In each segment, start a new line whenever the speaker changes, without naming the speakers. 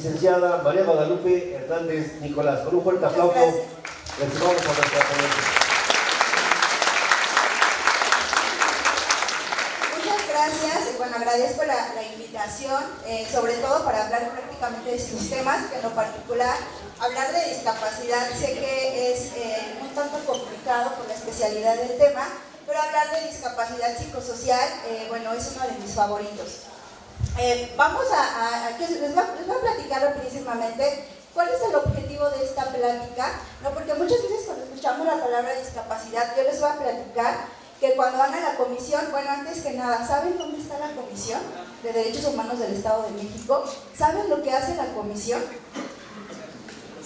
licenciada María Guadalupe Hernández Nicolás. Con un fuerte aplauso, recibamos a nuestra ponente.
Muchas gracias. Bueno, agradezco la invitación, sobre todo para hablar prácticamente de estos temas, que en lo particular, hablar de discapacidad sé que es un tanto complicado por la especialidad del tema, pero hablar de discapacidad psicosocial, bueno, es uno de mis favoritos. Vamos les voy a platicar rapidísimamente cuál es el objetivo de esta plática, ¿no? Porque muchas veces cuando escuchamos la palabra discapacidad, yo les voy a platicar que cuando van a la comisión, bueno, antes que nada, ¿saben dónde está la Comisión de Derechos Humanos del Estado de México? ¿Saben lo que hace la comisión?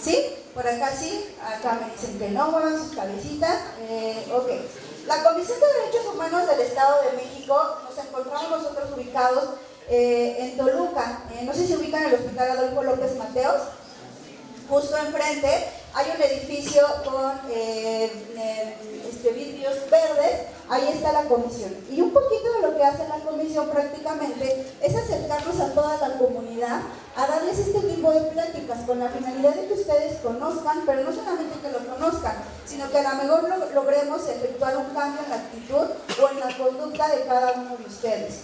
¿Sí? Por acá sí, acá me dicen que no, muevan sus cabecitas. Ok. La Comisión de Derechos Humanos del Estado de México, nos encontramos nosotros ubicados en Toluca. No sé si ubican el Hospital Adolfo López Mateos. Justo enfrente hay un edificio con vidrios verdes, ahí está la comisión. Y un poquito de lo que hace la comisión prácticamente es acercarnos a toda la comunidad, a darles este tipo de pláticas con la finalidad de que ustedes conozcan, pero no solamente que lo conozcan, sino que a lo mejor logremos efectuar un cambio en la actitud o en la conducta de cada uno de ustedes.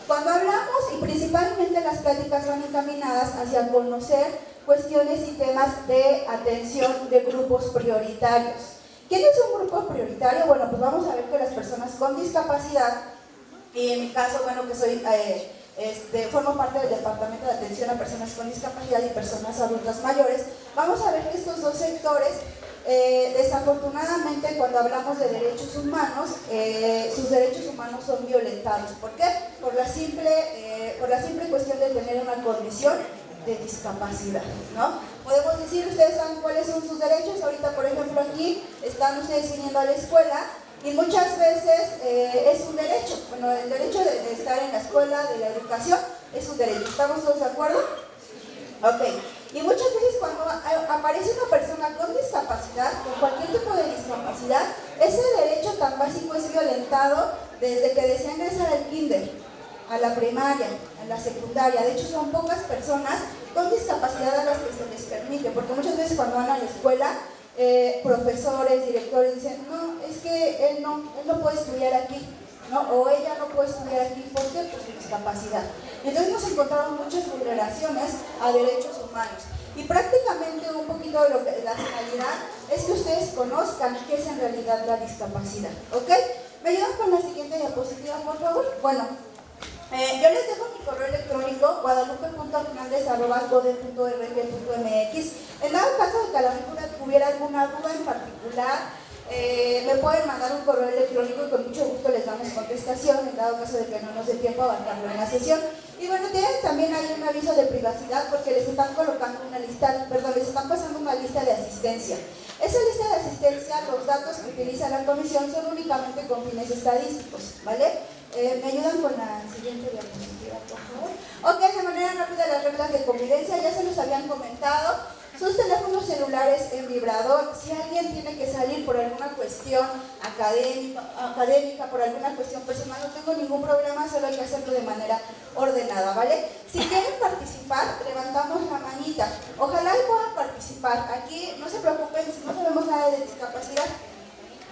Cuando hablamos, y principalmente las pláticas van encaminadas hacia conocer cuestiones y temas de atención de grupos prioritarios. ¿Quién es un grupo prioritario? Bueno, pues vamos a ver que las personas con discapacidad, y en mi caso, bueno, que soy, formo parte del Departamento de Atención a Personas con Discapacidad y Personas Adultas Mayores, vamos a ver que estos dos sectores, desafortunadamente, cuando hablamos de derechos humanos, sus derechos humanos son violentados. ¿Por qué? Por la simple cuestión de tener una condición de discapacidad, ¿no? Podemos decir, ustedes saben cuáles son sus derechos. Ahorita, por ejemplo, aquí están ustedes viniendo a la escuela y muchas veces es un derecho. Bueno, el derecho de estar en la escuela, de la educación, es un derecho. ¿Estamos todos de acuerdo? Ok. Y muchas veces cuando aparece una persona con discapacidad, con cualquier tipo de discapacidad, ese derecho tan básico es violentado desde que desea ingresar al kinder, a la primaria, a la secundaria. De hecho, son pocas personas con discapacidad a las que se les permite, porque muchas veces cuando van a la escuela, profesores, directores dicen, no, es que él no puede estudiar aquí, ¿no? O ella no puede estudiar aquí. ¿Por qué? Por su discapacidad. Entonces nos encontramos muchas vulneraciones a derechos humanos. Y prácticamente un poquito de la finalidad es que ustedes conozcan qué es en realidad la discapacidad. ¿Ok? ¿Me ayudan con la siguiente diapositiva, por favor? Bueno, yo les dejo mi correo electrónico guadalupe.hernandez@gode.rg.mx. En dado caso de que a lo mejor hubiera alguna duda en particular, me pueden mandar un correo electrónico y con mucho gusto les damos contestación, en dado caso de que no nos dé tiempo a abarcarlo en la sesión. Y bueno, tienen también ahí un aviso de privacidad porque les están colocando una lista, les están pasando una lista de asistencia. Esa lista de asistencia, los datos que utiliza la comisión son únicamente con fines estadísticos, ¿vale? ¿Me ayudan con la siguiente diapositiva, por favor? Ok, de manera rápida las reglas de convivencia, ya se los habían comentado. Sus teléfonos celulares en vibrador. Si alguien tiene que salir por alguna cuestión académica, por alguna cuestión personal, no tengo ningún problema, solo hay que hacerlo de manera ordenada, ¿vale? Si quieren participar, levantamos la manita. Ojalá y puedan participar. Aquí no se preocupen si no sabemos nada de discapacidad.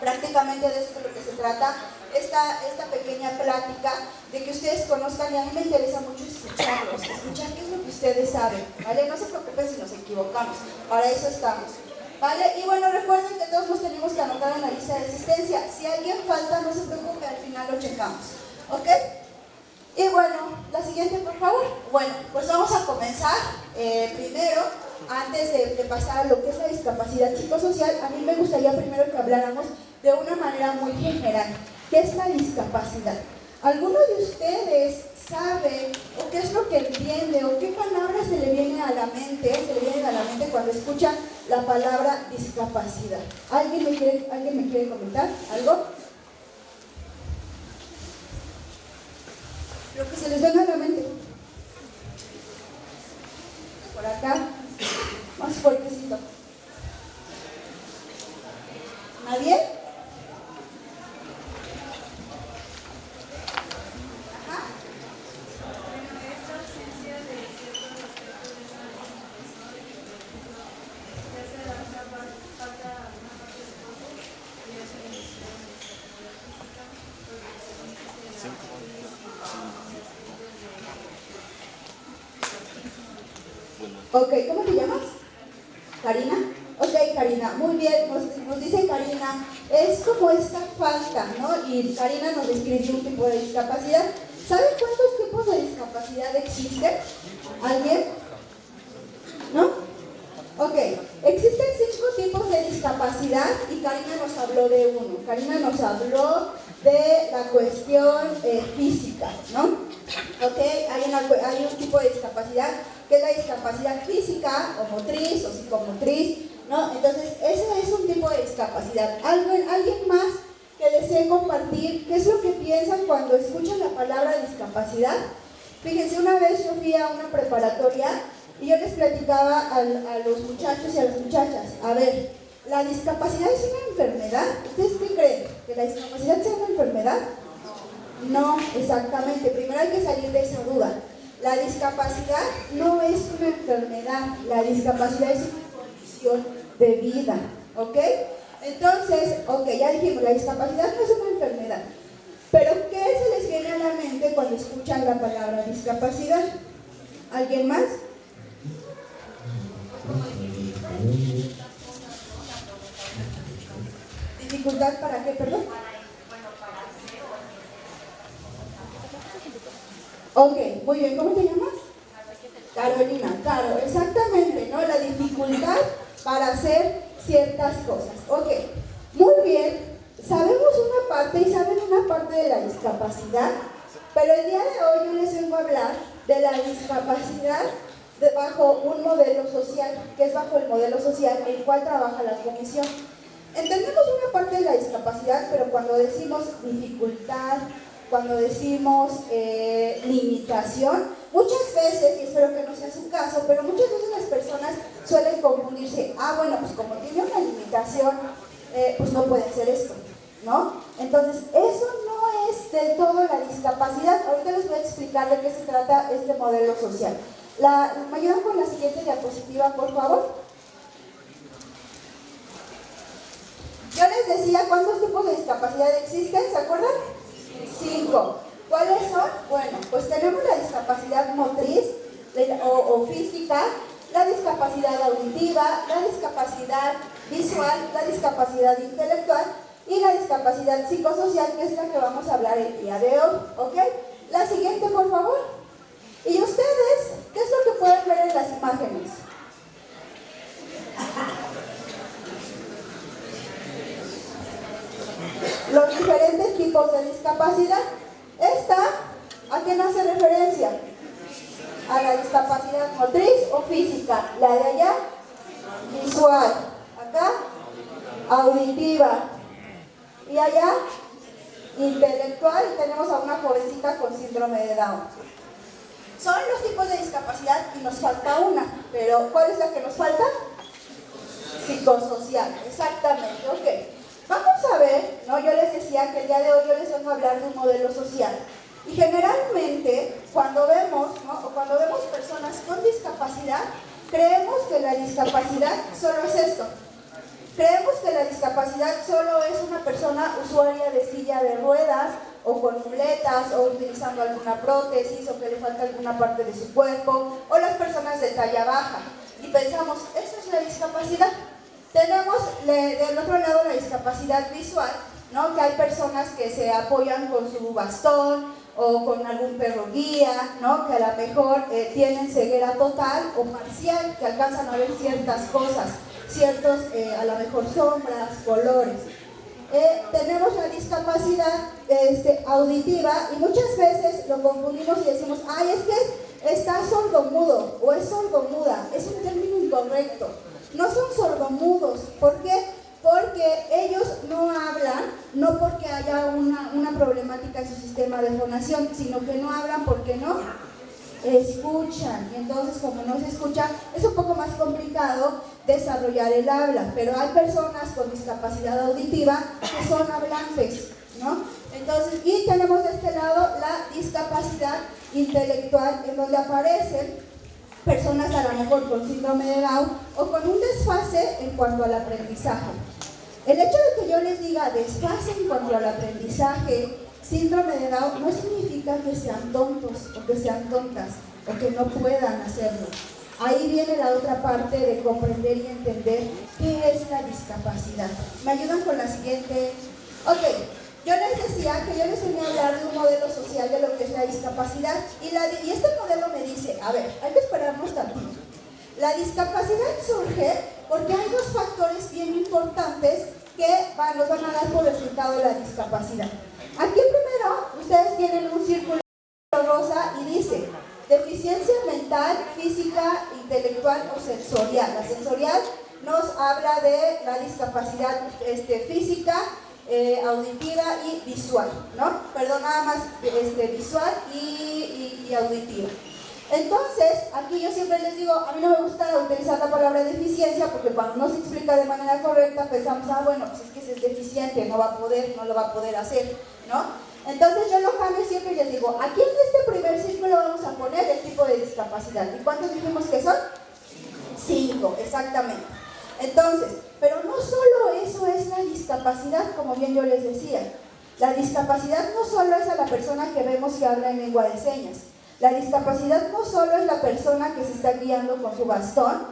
Prácticamente de eso es de lo que se trata esta pequeña plática, de que ustedes conozcan, y a mí me interesa mucho escucharlos, escuchar qué es lo que ustedes saben, ¿vale? No se preocupen si nos equivocamos, para eso estamos, ¿vale? Y bueno, recuerden que todos nos tenemos que anotar en la lista de asistencia. Si alguien falta, no se preocupe, al final lo checamos, ¿ok? Y bueno, la siguiente, por favor. Bueno, pues vamos a comenzar. Primero, antes de pasar a lo que es la discapacidad psicosocial, a mí me gustaría primero que habláramos de una manera muy general. ¿Qué es la discapacidad? ¿Alguno de ustedes sabe o qué es lo que entiende o qué palabras se le vienen a la mente, cuando escuchan la palabra discapacidad? ¿Alguien me quiere comentar algo? Lo que se les venga a la mente. Por acá, más fuertecito. ¿Nadie? Ajá. Ok, ¿cómo te llamas? ¿Karina? Ok, Karina, muy bien, nos dice Karina, es como esta falta, ¿no? Y Karina nos describe un tipo de discapacidad. ¿Saben cuántos tipos de discapacidad existen? ¿Alguien? ¿No? Ok, existen 5 tipos de discapacidad y Karina nos habló de uno. Karina nos habló de la cuestión física, ¿no? Ok, hay un tipo de discapacidad que es la discapacidad física o motriz o psicomotriz, ¿no? Entonces, ese es un tipo de discapacidad. ¿Alguien más que desee compartir qué es lo que piensan cuando escuchan la palabra discapacidad? Fíjense, una vez yo fui a una preparatoria y yo les platicaba a los muchachos y a las muchachas, a ver, ¿la discapacidad es una enfermedad? ¿Ustedes qué creen? ¿Que la discapacidad sea una enfermedad? No, exactamente. Primero hay que salir de esa duda. La discapacidad no es una enfermedad, la discapacidad es una condición de vida, ¿ok? Entonces, ok, ya dijimos, la discapacidad no es una enfermedad. Pero, ¿qué se les viene a la mente cuando escuchan la palabra discapacidad? ¿Alguien más? ¿Dificultad para qué, perdón? Ok, muy bien, ¿cómo te llamas? Carolina, claro, exactamente, ¿no? La dificultad para hacer ciertas cosas. Ok, muy bien, sabemos una parte y saben una parte de la discapacidad, pero el día de hoy yo les vengo a hablar de la discapacidad bajo un modelo social, que es bajo el modelo social el cual trabaja la comisión. Entendemos una parte de la discapacidad, pero cuando decimos dificultad, cuando decimos limitación, muchas veces, y espero que no sea su caso, pero muchas veces las personas suelen confundirse, bueno, pues como tiene una limitación, pues no puede hacer esto, ¿no? Entonces, eso no es del todo la discapacidad. Ahorita les voy a explicar de qué se trata este modelo social. ¿Me ayudan con la siguiente diapositiva, por favor? Yo les decía cuántos tipos de discapacidad existen, ¿se acuerdan? 5. ¿Cuáles son? Bueno, pues tenemos la discapacidad motriz o física, la discapacidad auditiva, la discapacidad visual, la discapacidad intelectual y la discapacidad psicosocial, que es la que vamos a hablar el día de hoy, ¿ok? La siguiente, por favor. ¿Y ustedes qué es lo que pueden ver en las imágenes? Los diferentes tipos de discapacidad. Esta, ¿a quién hace referencia? A la discapacidad motriz o física. La de allá, visual. Acá, auditiva. Y allá, intelectual. Y tenemos a una jovencita con síndrome de Down. Son los tipos de discapacidad y nos falta una. Pero, ¿cuál es la que nos falta? Psicosocial. Exactamente, ok. Vamos a ver, ¿no? Yo les decía que el día de hoy yo les vengo a hablar de un modelo social. Y generalmente, cuando vemos, ¿no? O cuando vemos personas con discapacidad, creemos que la discapacidad solo es esto. Creemos que la discapacidad solo es una persona usuaria de silla de ruedas, o con muletas, o utilizando alguna prótesis, o que le falta alguna parte de su cuerpo, o las personas de talla baja. Y pensamos, ¿eso es la discapacidad? Tenemos del otro lado la discapacidad visual, ¿no? Que hay personas que se apoyan con su bastón o con algún perro guía, ¿no? Que a lo mejor tienen ceguera total o parcial, que alcanzan a ver ciertas cosas, ciertos, a lo mejor sombras, colores. Tenemos la discapacidad auditiva y muchas veces lo confundimos y decimos, ay, es que está sordomudo o es sordomuda. Es un término incorrecto. No son sordomudos. ¿Por qué? Porque ellos no hablan, no porque haya una problemática en su sistema de fonación, sino que no hablan porque no escuchan. Y entonces, como no se escucha, es un poco más complicado desarrollar el habla. Pero hay personas con discapacidad auditiva que son hablantes, ¿no? Entonces, y tenemos de este lado la discapacidad intelectual, en donde aparecen personas a lo mejor con síndrome de Down o con un desfase en cuanto al aprendizaje. El hecho de que yo les diga desfase en cuanto al aprendizaje, síndrome de Down, no significa que sean tontos o que sean tontas o que no puedan hacerlo. Ahí viene la otra parte de comprender y entender qué es la discapacidad. ¿Me ayudan con la siguiente? Ok, yo les decía que yo les venía a hablar de un modelo social de lo que es la discapacidad y este modelo me dice, a ver, hay que esperarnos tantito. La discapacidad surge porque hay dos factores bien importantes que nos van a dar por resultado la discapacidad. Aquí primero, ustedes tienen un círculo rosa y dice deficiencia mental, física, intelectual o sensorial. La sensorial nos habla de la discapacidad física, auditiva y visual, ¿no? Perdón, nada más visual y auditiva. Entonces, aquí yo siempre les digo, a mí no me gusta utilizar la palabra deficiencia porque cuando no se explica de manera correcta pensamos, bueno, pues es que si es deficiente, no lo va a poder hacer, ¿no? Entonces yo lo cambio siempre y les digo, aquí en este primer círculo vamos a poner el tipo de discapacidad. ¿Y cuántos dijimos que son? 5, exactamente. Entonces, pero no solo eso es la discapacidad, como bien yo les decía. La discapacidad no solo es a la persona que vemos que habla en lengua de señas. La discapacidad no solo es la persona que se está guiando con su bastón,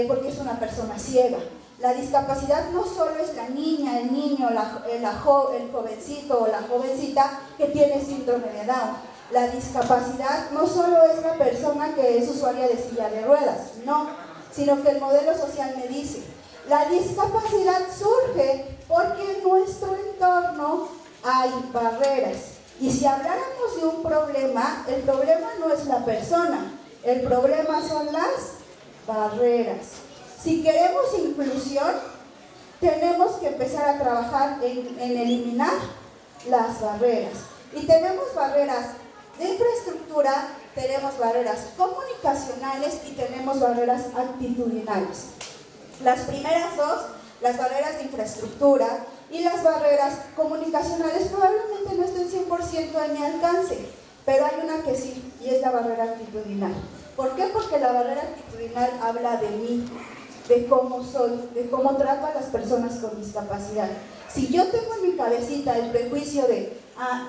porque es una persona ciega. La discapacidad no solo es la niña, el niño, el jovencito o la jovencita que tiene síndrome de Down. La discapacidad no solo es la persona que es usuaria de silla de ruedas, no, sino que el modelo social me dice, la discapacidad surge porque en nuestro entorno hay barreras. Y si habláramos de un problema, el problema no es la persona, el problema son las barreras. Si queremos inclusión, tenemos que empezar a trabajar en eliminar las barreras. Y tenemos barreras de infraestructura, tenemos barreras comunicacionales y tenemos barreras actitudinales. Las primeras dos, las barreras de infraestructura y las barreras comunicacionales, probablemente no estén 100% en mi alcance, pero hay una que sí, y es la barrera actitudinal. ¿Por qué? Porque la barrera actitudinal habla de mí, de cómo soy, de cómo trato a las personas con discapacidad. Si yo tengo en mi cabecita el prejuicio de,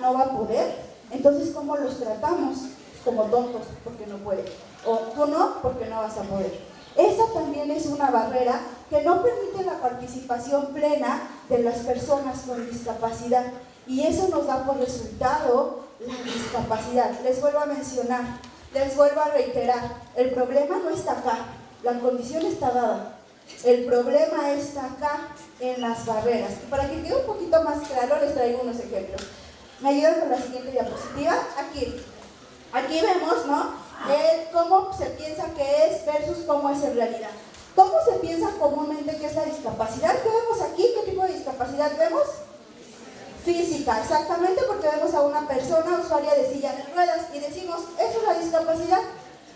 no va a poder, entonces ¿cómo los tratamos? Como tontos, porque no puede. O tú no, porque no vas a poder. Esa también es una barrera que no permite la participación plena de las personas con discapacidad. Y eso nos da por resultado la discapacidad. Les vuelvo a mencionar, les vuelvo a reiterar, el problema no está acá, la condición está dada. El problema está acá, en las barreras. Y para que quede un poquito más claro, les traigo unos ejemplos. ¿Me ayudan con la siguiente diapositiva? Aquí vemos, ¿no? Cómo se piensa que es versus cómo es en realidad. ¿Cómo se piensa comúnmente que es la discapacidad? ¿Qué vemos aquí? ¿Qué tipo de discapacidad vemos? Física, exactamente, porque vemos a una persona usuaria de silla de ruedas y decimos, ¿eso es la discapacidad?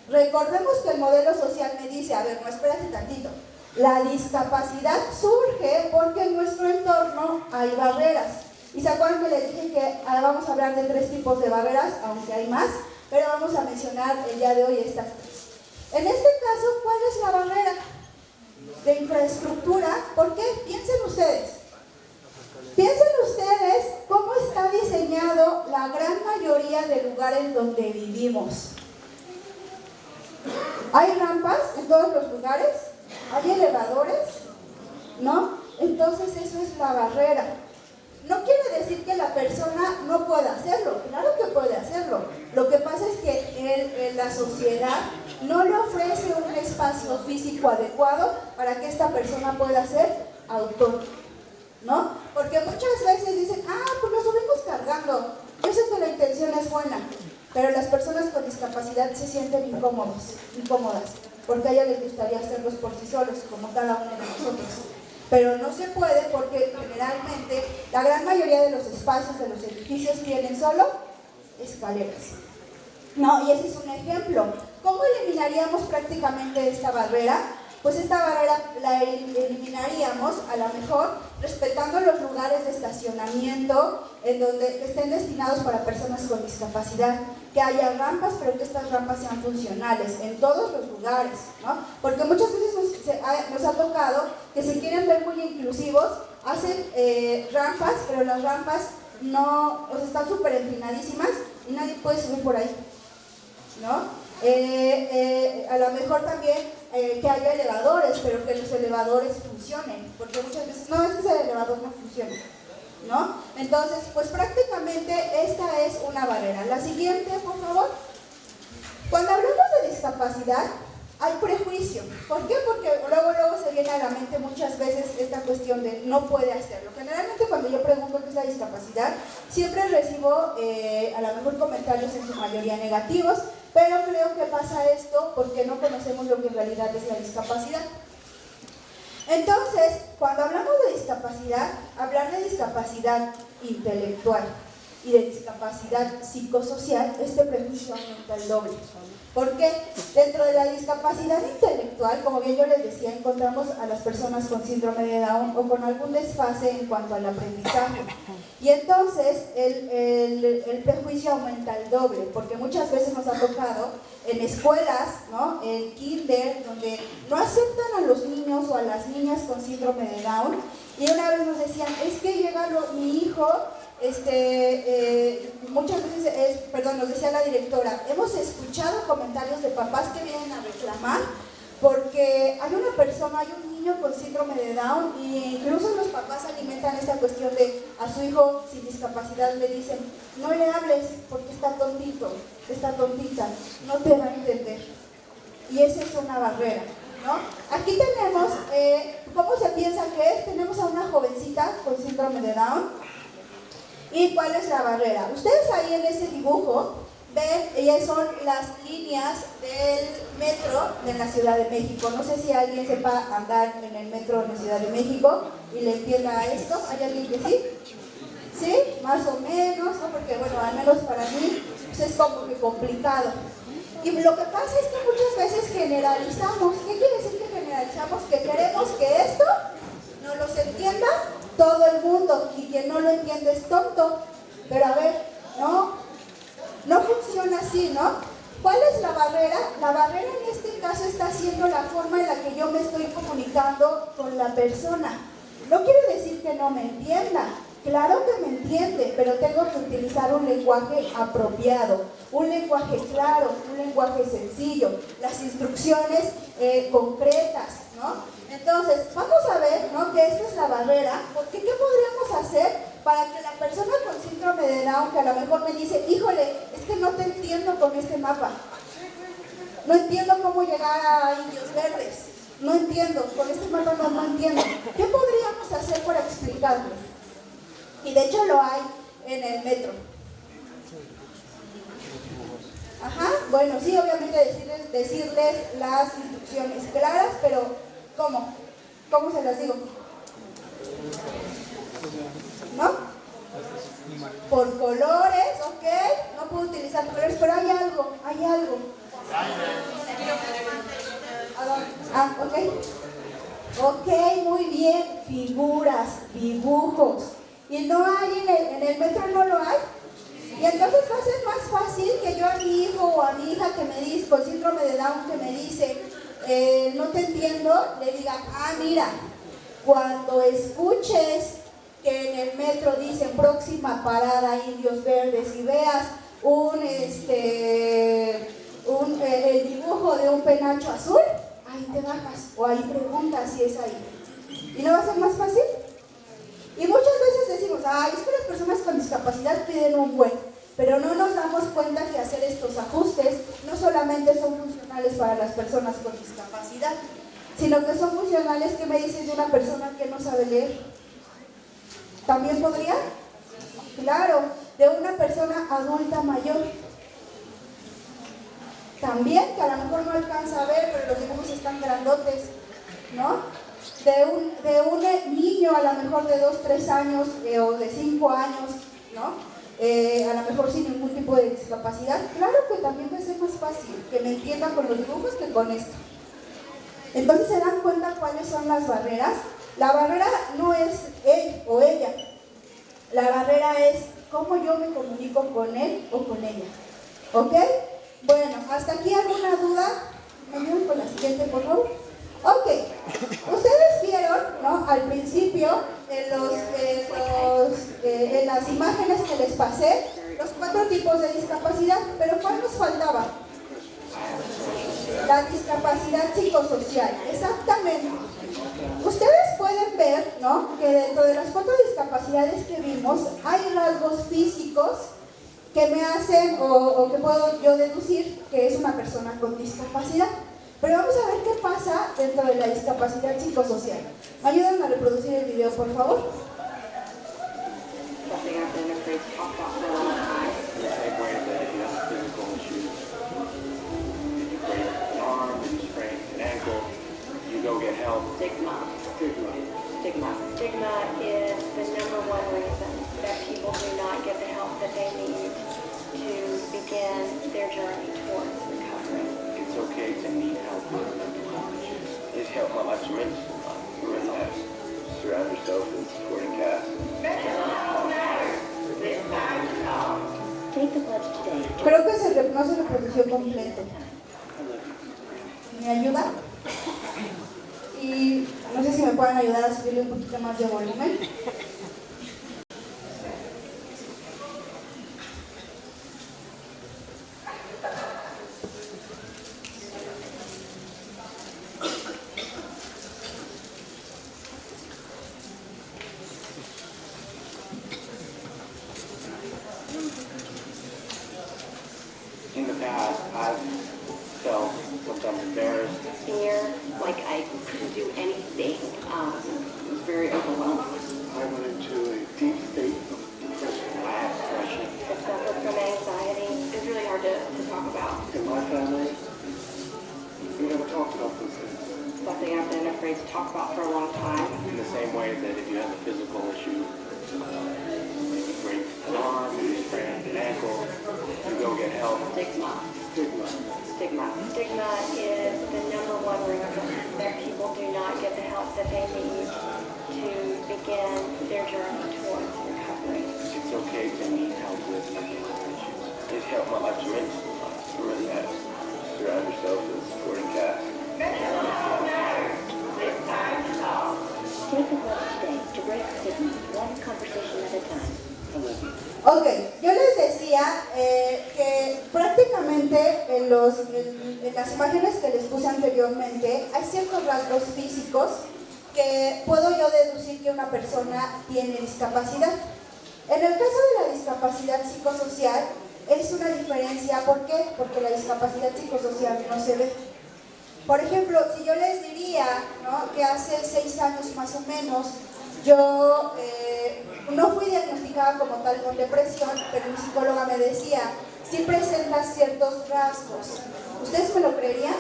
Recordemos que el modelo social me dice, a ver, no, espérate tantito. La discapacidad surge porque en nuestro entorno hay barreras. Y se acuerdan que les dije que vamos a hablar de 3 tipos de barreras, aunque hay más, pero vamos a mencionar el día de hoy estas 3. En este caso, ¿cuál es la barrera? De infraestructura. ¿Por qué? Piensen ustedes cómo está diseñado la gran mayoría de lugares donde vivimos. ¿Hay rampas en todos los lugares? ¿Hay elevadores? ¿No? Entonces eso es la barrera. No quiere decir que la persona no pueda hacerlo, claro que puede hacerlo. Lo que pasa es que la sociedad no le ofrece un espacio físico adecuado para que esta persona pueda ser autónoma, ¿no? Porque muchas veces dicen, pues lo subimos cargando. Yo sé que la intención es buena, pero las personas con discapacidad se sienten incómodas, porque a ellas les gustaría hacerlos por sí solos, como cada uno de nosotros. Pero no se puede porque generalmente la gran mayoría de los espacios de los edificios tienen solo escaleras. No, y ese es un ejemplo. ¿Cómo eliminaríamos prácticamente esta barrera? Pues esta barrera la eliminaríamos a lo mejor respetando los lugares de estacionamiento en donde estén destinados para personas con discapacidad, que haya rampas, pero que estas rampas sean funcionales en todos los lugares, ¿no? Porque muchas veces nos ha tocado que se quieren ver muy inclusivos, hacen rampas, pero las rampas no, están súper empinadísimas y nadie puede subir por ahí, ¿no? A lo mejor también que haya elevadores, pero que los elevadores funcionen, porque muchas veces, no, es que ese elevador no funciona, ¿no? Entonces, pues prácticamente esta es una barrera. La siguiente, por favor. Cuando hablamos de discapacidad, hay prejuicio. ¿Por qué? Porque luego se viene a la mente muchas veces esta cuestión de no puede hacerlo. Generalmente cuando yo pregunto qué es la discapacidad, siempre recibo a lo mejor comentarios en su mayoría negativos, pero creo que pasa esto porque no conocemos lo que en realidad es la discapacidad. Entonces, cuando hablamos de discapacidad, hablar de discapacidad intelectual y de discapacidad psicosocial, este prejuicio aumenta el doble. ¿Por qué? Dentro de la discapacidad intelectual, como bien yo les decía, encontramos a las personas con síndrome de Down o con algún desfase en cuanto al aprendizaje. Y entonces el prejuicio aumenta el doble, porque muchas veces nos ha tocado en escuelas, ¿no? En kinder, donde no aceptan a los niños o a las niñas con síndrome de Down. Y una vez nos decían, es que llega mi hijo, muchas veces, nos decía la directora, hemos escuchado comentarios de papás que vienen a reclamar porque hay una persona, hay un niño con síndrome de Down, y incluso los papás alimentan esta cuestión de a su hijo sin discapacidad le dicen, no le hables porque está tontito, está tontita, no te va a entender. Y esa es una barrera, ¿no? Aquí tenemos, ¿cómo se piensa que es? Tenemos a una jovencita con síndrome de Down. ¿Y cuál es la barrera? Ustedes ahí en ese dibujo ven, son las líneas del metro de la Ciudad de México. No sé si alguien sepa andar en el metro de la Ciudad de México y le entienda esto. ¿Hay alguien que sí? ¿Sí? Más o menos, ¿no? Porque bueno, al menos para mí pues es como que complicado. Y lo que pasa es que muchas veces generalizamos. ¿Qué quiere decir que generalizamos? Que queremos que esto no los entienda todo el mundo, y quien no lo entiende es tonto. Pero a ver, no funciona así, ¿no? ¿Cuál es la barrera? La barrera en este caso está siendo la forma en la que yo me estoy comunicando con la persona. No quiere decir que no me entienda, claro que me entiende, pero tengo que utilizar un lenguaje apropiado, un lenguaje claro, un lenguaje sencillo, las instrucciones concretas, ¿no? Entonces, vamos a ver, ¿no?, que esta es la barrera, porque ¿qué podríamos hacer para que la persona con síndrome de Down, que a lo mejor me dice, híjole, es que no te entiendo con este mapa, no entiendo cómo llegar a Indios Verdes, no entiendo, con este mapa no entiendo, ¿qué podríamos hacer para explicarlo? Y de hecho lo hay en el metro. Ajá, bueno, sí, obviamente decirles las instrucciones claras, pero ¿cómo? ¿Cómo se las digo? ¿No? Por colores, ok, no puedo utilizar colores, pero hay algo. Ok, muy bien, figuras, dibujos. Y no hay en el metro, no lo hay. Y entonces va a ser más fácil que yo a mi hijo o a mi hija que me dice, con síndrome de Down, que me dice, no te entiendo, le diga, mira, cuando escuches que en el metro dicen próxima parada Indios Verdes y veas el dibujo de un penacho azul, ahí te bajas o ahí preguntas si es ahí. ¿Y no va a ser más fácil? Y muchas veces decimos, es que las personas con discapacidad piden un buen, pero no nos damos cuenta que hacer estos ajustes no solamente son funcionales para las personas con discapacidad, sino que son funcionales, que me dicen de una persona que no sabe leer. ¿También podría? Claro, de una persona adulta mayor. También, que a lo mejor no alcanza a ver, pero los dibujos están grandotes, ¿no? De un niño a lo mejor de 2, 3 años o de 5 años, ¿no? A lo mejor sin ningún tipo de discapacidad. Claro que también va a ser más fácil que me entiendan con los dibujos que con esto. Entonces, ¿se dan cuenta cuáles son las barreras? La barrera no es él o ella. La barrera es cómo yo me comunico con él o con ella. ¿Ok? Bueno, ¿hasta aquí alguna duda? ¿Me ayudan con la siguiente, por favor? Ok, ustedes vieron, ¿no?, al principio en las imágenes que les pasé, los 4 tipos de discapacidad, pero ¿cuál nos faltaba? psicosocial, exactamente. Ustedes pueden ver, ¿no?, que dentro de las 4 discapacidades que vimos hay rasgos físicos que me hacen o que puedo yo deducir que es una persona con discapacidad. Pero vamos a ver qué pasa dentro de la discapacidad psicosocial. ¿Me ayudan a reproducir el video, por favor?
Something I've been afraid to talk about for a long time. In the same way that if you have a physical issue, if you break an arm, if you sprain an ankle, you go get help. Stigma. Stigma. Stigma. Stigma is the number one reason that people do not get the help that they need to begin their journey towards recovery. It's okay to need help with mental health issues. It helped my life tremendously. Realize, surround yourself with supporting cast. Take the pledge today.
Creo que no se reprodució completo. ¿Me ayuda? Y no sé si me pueden ayudar a subirle un poquito más de volumen.
In the past, I've felt sometimes embarrassed, fear, like I couldn't do anything. It was very overwhelming.
I went into a deep state of depression.
I had depression. I suffered from anxiety. It was really hard to talk about.
In my family, we never talked about those things.
Something I've been afraid to talk about for a long time. In the same way that if you have a physical issue, if you break an arm, if you sprain an ankle, you go get help. Stigma.
Stigma.
Stigma. Stigma is the number one reason that people do not get the help that they need to begin their journey towards recovery. It's okay to need help with mental health issues. It helped my life tremendously. It really has. Surround yourself with supporting cast. Take the pledge today to break stigma, one conversation at a time.
Ok, yo les decía que prácticamente en las imágenes que les puse anteriormente hay ciertos rasgos físicos que puedo yo deducir que una persona tiene discapacidad. En el caso de la discapacidad psicosocial es una diferencia, ¿por qué? Porque la discapacidad psicosocial no se ve. Por ejemplo, si yo les diría, ¿no?, que hace 6 años más o menos yo no fui diagnosticada como tal con depresión, pero mi psicóloga me decía, sí presentas ciertos rasgos. ¿Ustedes me lo creerían?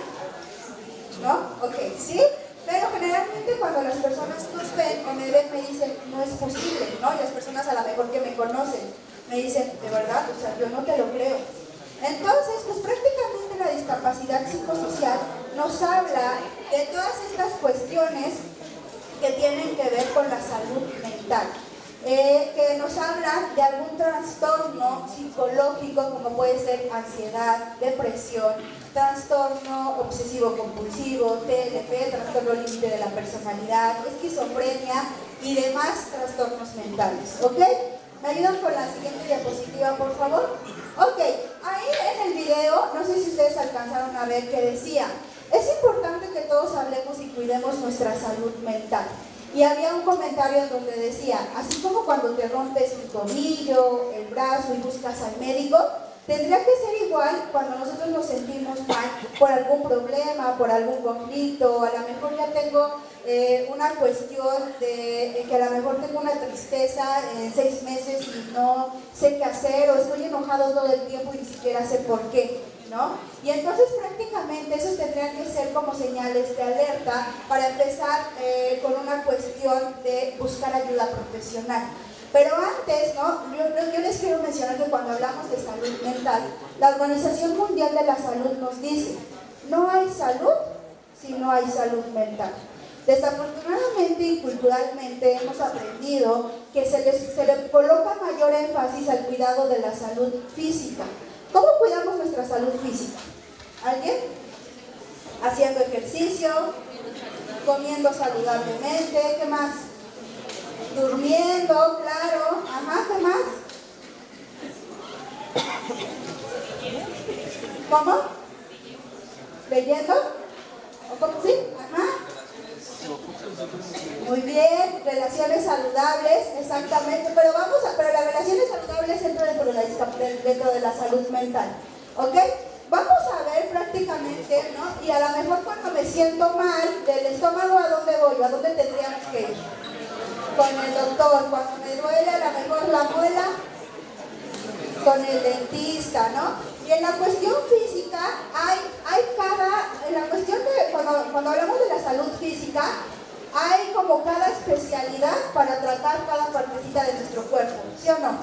¿No? Ok, ¿sí? Pero generalmente cuando las personas nos ven o me ven me dicen, no es posible, ¿no? Y las personas a la mejor que me conocen me dicen, de verdad, o sea, yo no te lo creo. Entonces, pues prácticamente la discapacidad psicosocial nos habla de todas estas cuestiones que tienen que ver con la salud mental, que nos hablan de algún trastorno psicológico como puede ser ansiedad, depresión, trastorno obsesivo-compulsivo, TLP, trastorno límite de la personalidad, esquizofrenia y demás trastornos mentales, ¿ok? ¿Me ayudan con la siguiente diapositiva, por favor? Ok, ahí en el video, no sé si ustedes alcanzaron a ver que decía, es importante que todos hablemos y cuidemos nuestra salud mental. Y había un comentario donde decía, así como cuando te rompes un tobillo, el brazo y buscas al médico, tendría que ser igual cuando nosotros nos sentimos mal por algún problema, por algún conflicto, a lo mejor ya tengo una cuestión de que a lo mejor tengo una tristeza en 6 meses y no sé qué hacer, o estoy enojado todo el tiempo y ni siquiera sé por qué, ¿no? Y entonces prácticamente esos tendrían que ser como señales de alerta para empezar con una cuestión de buscar ayuda profesional. Pero antes, ¿no?, yo les quiero mencionar que cuando hablamos de salud mental, la Organización Mundial de la Salud nos dice, no hay salud si no hay salud mental. Desafortunadamente y culturalmente hemos aprendido que se le coloca mayor énfasis al cuidado de la salud física. ¿Cómo cuidamos nuestra salud física? ¿Alguien? Haciendo ejercicio, comiendo saludablemente, ¿qué más? Durmiendo, claro, ajá, ¿qué más? ¿Cómo? ¿Leyendo? ¿O cómo sí? Ajá. Muy bien, relaciones saludables, exactamente, pero pero las relaciones saludables entran dentro de la salud mental, ¿ok? Vamos a ver prácticamente, ¿no? Y a lo mejor cuando me siento mal del estómago, ¿a dónde voy? ¿A dónde tendríamos que ir? Con el doctor. Cuando me duele a lo mejor la muela, con el dentista, ¿no? Y en la cuestión física, en la cuestión de, cuando hablamos de la salud física, hay como cada especialidad para tratar cada partecita de nuestro cuerpo, ¿sí o no?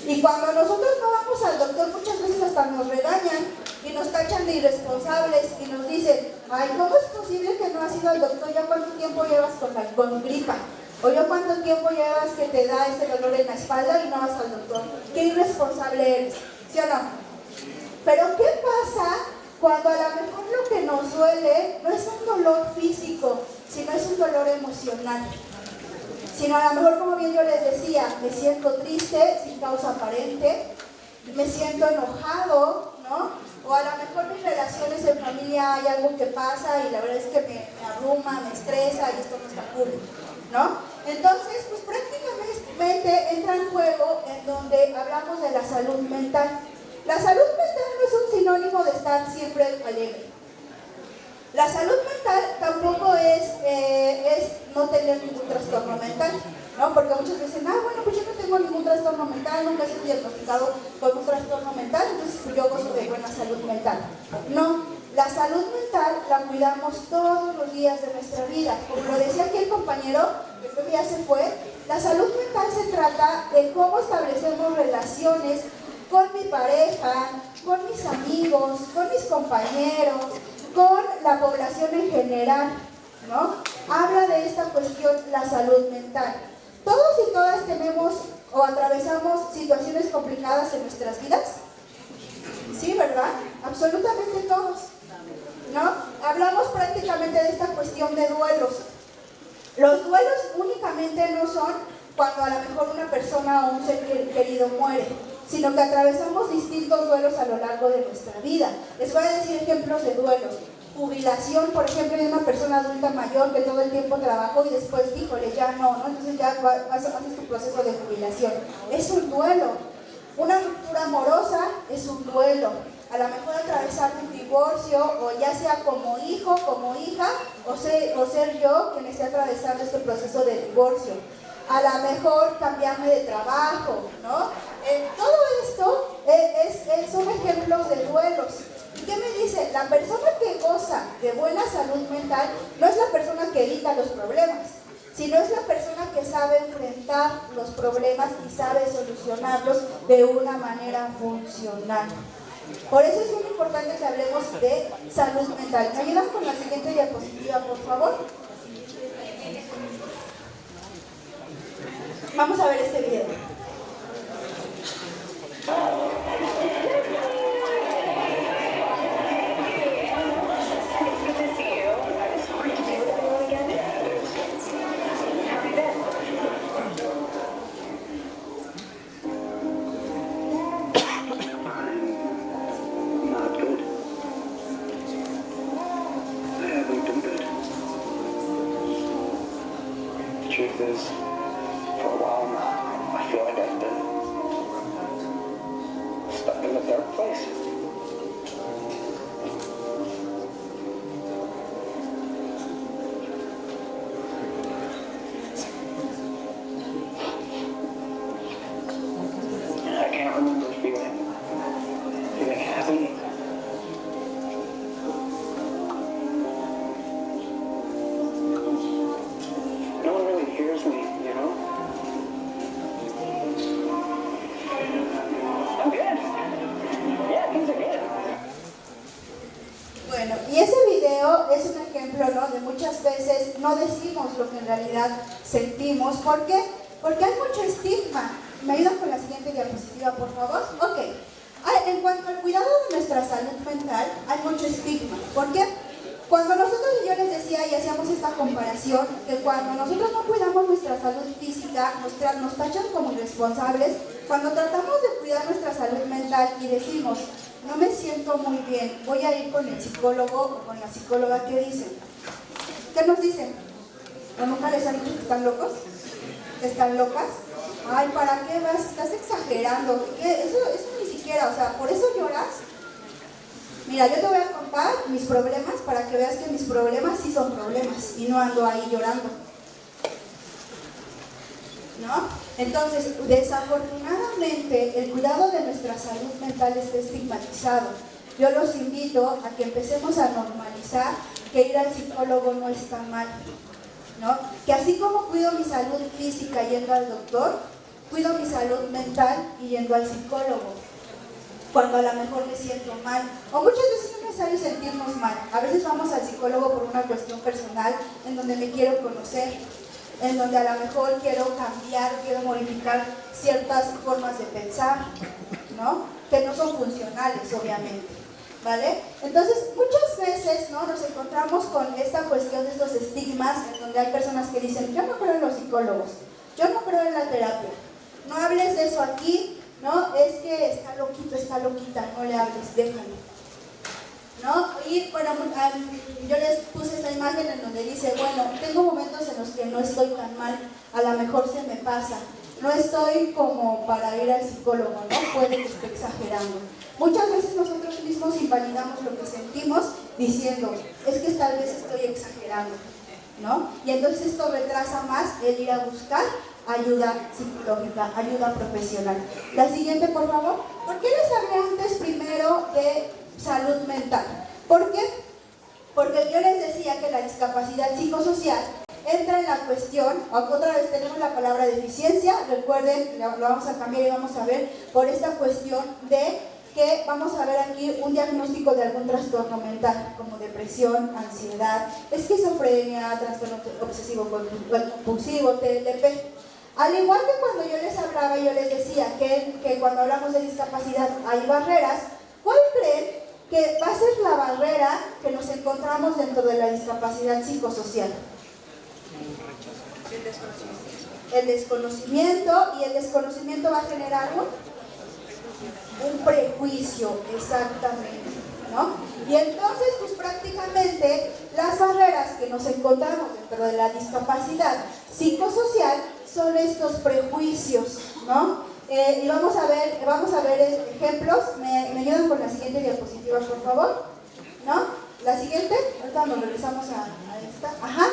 Y cuando nosotros no vamos al doctor, muchas veces hasta nos regañan y nos tachan de irresponsables y nos dicen, ay, ¿cómo es posible que no has ido al doctor? ¿Ya cuánto tiempo llevas con gripa? ¿O ya cuánto tiempo llevas que te da ese dolor en la espalda y no vas al doctor? ¿Qué irresponsable eres? ¿Sí o no? Pero ¿qué pasa cuando a lo mejor lo que nos duele no es un dolor físico, sino es un dolor emocional? Sino a lo mejor, como bien yo les decía, me siento triste sin causa aparente, me siento enojado, ¿no? O a lo mejor mis relaciones en familia hay algo que pasa y la verdad es que me abruma, me estresa y esto no está cool, ¿no? Entonces, pues prácticamente entra en juego en donde hablamos de la salud mental. La salud mental no es un sinónimo de estar siempre alegre. La salud mental tampoco es no tener ningún trastorno mental, ¿no? Porque muchos dicen, bueno, pues yo no tengo ningún trastorno mental, nunca he sido diagnosticado con un trastorno mental, entonces pues yo gozo de buena salud mental. No, la salud mental la cuidamos todos los días de nuestra vida. Como lo decía aquí el compañero, que creo que ya se fue, la salud mental se trata de cómo establecemos relaciones con mi pareja, con mis amigos, con mis compañeros, con la población en general, ¿no? Habla de esta cuestión la salud mental. Todos y todas tenemos o atravesamos situaciones complicadas en nuestras vidas. Sí, ¿verdad? Absolutamente todos, ¿no? Hablamos prácticamente de esta cuestión de duelos. Los duelos únicamente no son cuando a lo mejor una persona o un ser querido muere, sino que atravesamos distintos duelos a lo largo de nuestra vida. Les voy a decir ejemplos de duelos. Jubilación, por ejemplo, de una persona adulta mayor que todo el tiempo trabajó y después, híjole, ya no, entonces ya haces tu proceso de jubilación. Es un duelo. Una ruptura amorosa es un duelo. A lo mejor atravesar un divorcio, o ya sea como hijo, como hija, o ser yo quien esté atravesando este proceso de divorcio. A lo mejor cambiarme de trabajo, ¿no? Todo esto son ejemplos de duelos. ¿Y qué me dice? La persona que goza de buena salud mental no es la persona que evita los problemas, sino es la persona que sabe enfrentar los problemas y sabe solucionarlos de una manera funcional. Por eso es muy importante que hablemos de salud mental. ¿Me ayudan con la siguiente diapositiva, por favor? Vamos a ver este video.
Truth is, for a while now, I feel like I've been stuck in a dark place. I can't remember feeling happy. No one really hears me, you know? I'm good. Yeah, things are good.
Bueno, y ese video es un ejemplo, ¿no? De muchas veces no decimos lo que en realidad sentimos. ¿Por qué? Porque hay mucho estigma. ¿Me ayudan con la siguiente diapositiva, por favor? Ok. En cuanto al cuidado de nuestra salud mental, hay mucho estigma. ¿Por qué? Cuando nosotros, yo les decía y hacíamos esta comparación, que cuando nosotros no cuidamos nuestra salud física, nos tachan como irresponsables. Cuando tratamos de cuidar nuestra salud mental y decimos, no me siento muy bien, voy a ir con el psicólogo o con la psicóloga, ¿qué dicen? ¿Qué nos dicen? ¿O nunca les han dicho que están locos? ¿Están locas? Ay, ¿para qué vas? Estás exagerando. Eso ni siquiera, o sea, ¿por eso lloras? Mira, yo te voy a contar mis problemas para que veas que mis problemas sí son problemas y no ando ahí llorando. ¿No? Entonces, desafortunadamente, el cuidado de nuestra salud mental está estigmatizado. Yo los invito a que empecemos a normalizar que ir al psicólogo no está mal, ¿no? Que así como cuido mi salud física yendo al doctor, cuido mi salud mental y yendo al psicólogo, cuando a lo mejor me siento mal. O muchas veces no es necesario sentirnos mal. A veces vamos al psicólogo por una cuestión personal, en donde me quiero conocer, en donde a lo mejor quiero cambiar, quiero modificar ciertas formas de pensar, ¿no? Que no son funcionales, obviamente, ¿vale? Entonces, muchas veces, ¿no?, nos encontramos con esta cuestión de estos estigmas, en donde hay personas que dicen, yo no creo en los psicólogos, yo no creo en la terapia, no hables de eso aquí, ¿no? Es que está loquito, está loquita, no le hables, déjalo, ¿no? Y bueno, yo les puse esta imagen en donde dice, bueno, tengo momentos en los que no estoy tan mal, a lo mejor se me pasa, no estoy como para ir al psicólogo, ¿no? Puede que esté exagerando. Muchas veces nosotros mismos invalidamos lo que sentimos diciendo, es que tal vez estoy exagerando, ¿no? Y entonces esto retrasa más el ir a buscar ayuda psicológica, ayuda profesional. La siguiente, por favor. ¿Por qué les hablé antes primero de salud mental? ¿Por qué? Porque yo les decía que la discapacidad psicosocial entra en la cuestión, otra vez tenemos la palabra deficiencia, recuerden, lo vamos a cambiar y vamos a ver por esta cuestión de que vamos a ver aquí un diagnóstico de algún trastorno mental, como depresión, ansiedad, esquizofrenia, trastorno obsesivo compulsivo, TLP. Al igual que cuando yo les hablaba, yo les decía que cuando hablamos de discapacidad hay barreras, ¿cuál creen que va a ser la barrera que nos encontramos dentro de la discapacidad psicosocial? El desconocimiento, y el desconocimiento va a generar un prejuicio, exactamente, ¿no? Y entonces, pues prácticamente las barreras que nos encontramos dentro de la discapacidad psicosocial son estos prejuicios, ¿no? Y vamos a ver ejemplos. ¿Me ayudan con la siguiente diapositiva, por favor? ¿No? La siguiente, ahorita nos regresamos a esta. Ajá.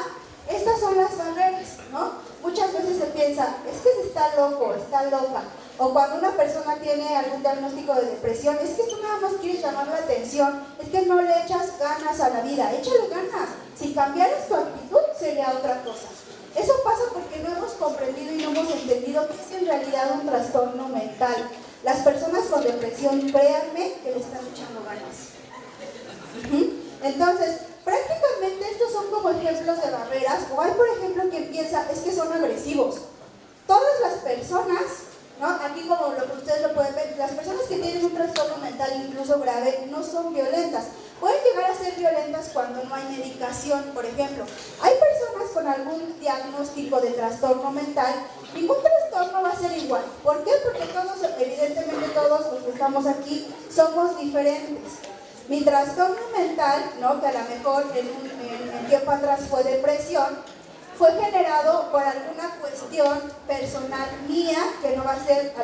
Estas son las barreras, ¿no? Muchas veces se piensa, es que se está loco, está loca. O cuando una persona tiene algún diagnóstico de depresión, es que tú nada más quieres llamar la atención, es que no le echas ganas a la vida, échale ganas. Si cambiaras tu actitud, sería otra cosa. Eso pasa porque no hemos comprendido y no hemos entendido que es en realidad un trastorno mental. Las personas con depresión, créanme que le están echando ganas. Entonces, prácticamente estos son como ejemplos de barreras. O hay, por ejemplo, quien piensa, es que son agresivos. Todas las personas, ¿no? Aquí como ustedes lo pueden ver, las personas que tienen un trastorno mental incluso grave no son violentas. Pueden llegar a ser violentas cuando no hay medicación, por ejemplo. Hay personas con algún diagnóstico de trastorno mental, ningún trastorno va a ser igual. ¿Por qué? Porque todos, evidentemente todos los que estamos aquí, somos diferentes. Mi trastorno mental, ¿no?, que a lo mejor en tiempo atrás fue depresión, fue generado por alguna cuestión personal mía que no va a ser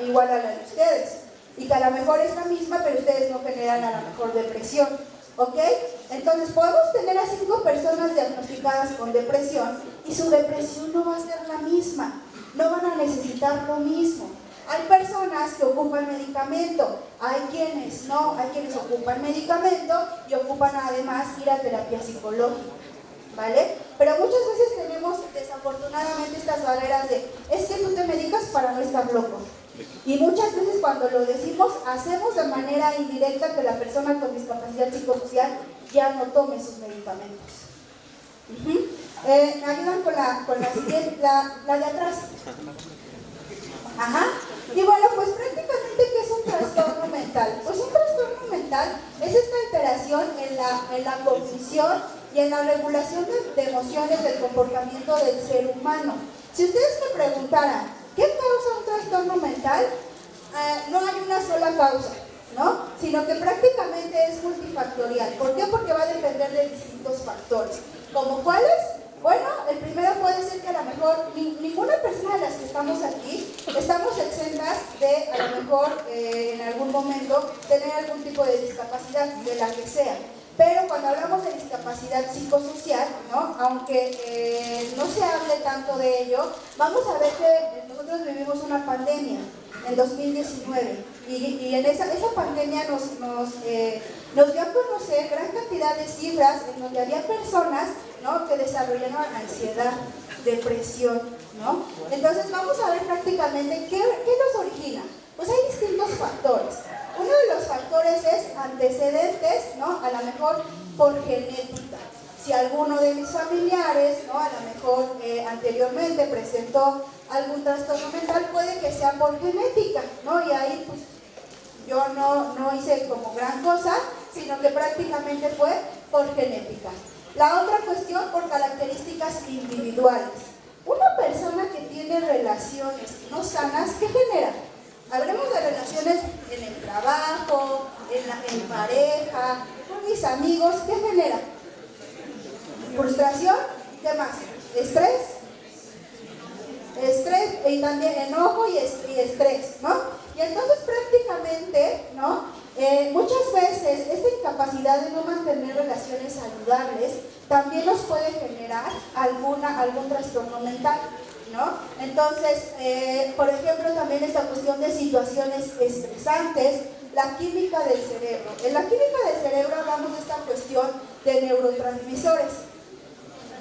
igual a la de ustedes. Y que a lo mejor es la misma, pero ustedes no generan a lo mejor depresión. ¿Ok? Entonces podemos tener a 5 personas diagnosticadas con depresión y su depresión no va a ser la misma. No van a necesitar lo mismo. Hay personas que ocupan medicamento, hay quienes no, hay quienes ocupan medicamento y ocupan además ir a terapia psicológica, ¿vale? Pero muchas veces tenemos desafortunadamente estas barreras de, es que tú te medicas para no estar loco. Y muchas veces cuando lo decimos, hacemos de manera indirecta que la persona con discapacidad psicosocial ya no tome sus medicamentos. ¿Me ayudan con la siguiente, la de atrás? Ajá. Y bueno, pues prácticamente, ¿qué es un trastorno mental? Pues un trastorno mental es esta alteración en la cognición y en la regulación de emociones del comportamiento del ser humano. Si ustedes me preguntaran, ¿qué causa un trastorno mental? No hay una sola causa, ¿no? Sino que prácticamente es multifactorial. ¿Por qué? Porque va a depender de distintos factores. ¿Como cuáles? Bueno, el primero puede ser que a lo mejor ninguna persona de las que estamos aquí estamos exentas de a lo mejor en algún momento tener algún tipo de discapacidad, de la que sea. Pero cuando hablamos de discapacidad psicosocial, ¿no? Aunque no se hable tanto de ello, vamos a ver que nosotros vivimos una pandemia en 2019 y en esa pandemia nos dio a conocer gran cantidad de cifras en donde había personas, ¿no?, que desarrollaban ansiedad, depresión, ¿no? Entonces vamos a ver prácticamente qué nos origina. Pues hay distintos factores. Uno de los factores es antecedentes, ¿no? A lo mejor por genética. Si alguno de mis familiares, ¿no?, a lo mejor anteriormente presentó algún trastorno mental, puede que sea por genética, ¿no? Y ahí pues yo no hice como gran cosa, sino que prácticamente fue por genética. La otra cuestión por características individuales. Una persona que tiene relaciones no sanas, ¿qué genera? Hablemos de relaciones en el trabajo, en pareja, con mis amigos, ¿qué genera? Frustración, ¿qué más? Estrés y también enojo y estrés, ¿no? Y entonces prácticamente, ¿no? Muchas veces esta incapacidad de no mantener relaciones saludables también nos puede generar algún trastorno mental, ¿no? Entonces, por ejemplo, también esta cuestión de situaciones estresantes, la química del cerebro. En la química del cerebro hablamos de esta cuestión de neurotransmisores.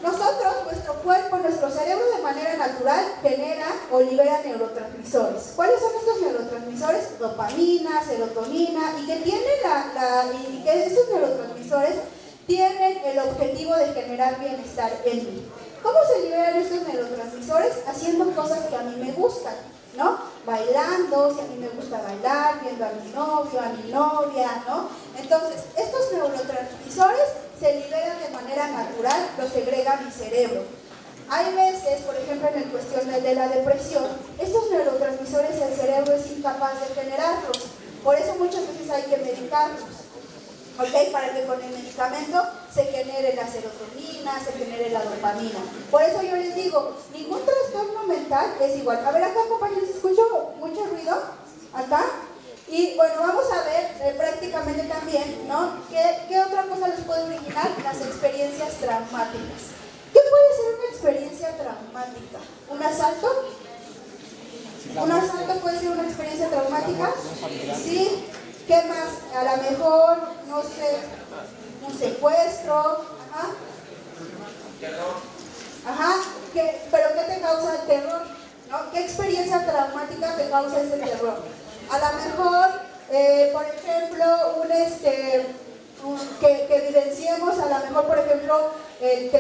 Nosotros, nuestro cuerpo, nuestro cerebro de manera natural genera o libera neurotransmisores. ¿Cuáles son estos neurotransmisores? Dopamina, serotonina, y que estos neurotransmisores tienen el objetivo de generar bienestar en mí. ¿Cómo se liberan estos neurotransmisores? Haciendo cosas que a mí me gustan, ¿no? Bailando, si a mí me gusta bailar, viendo a mi novio, a mi novia, ¿no? Entonces, estos neurotransmisores se liberan de manera natural, los segrega mi cerebro. Hay veces, por ejemplo, en la cuestión de la depresión, estos neurotransmisores el cerebro es incapaz de generarlos. Por eso muchas veces hay que medicarlos, ¿ok? Para que con el medicamento se genere la serotonina, se genere la dopamina. Por eso yo les digo, ningún trastorno mental es igual. A ver, acá, compañeros, ¿escucho mucho ruido? ¿Acá? Y bueno, vamos a ver prácticamente también, ¿no? ¿Qué otra cosa les puede originar? Las experiencias traumáticas. ¿Qué puede ser una experiencia traumática? ¿Un asalto? ¿Un asalto puede ser una experiencia traumática? Sí. ¿Qué más? A lo mejor, no sé, un secuestro. ¿Pero qué te causa el terror? ¿No? ¿Qué experiencia traumática te causa ese terror? A lo mejor, por ejemplo, que vivenciemos, a lo mejor, por ejemplo, el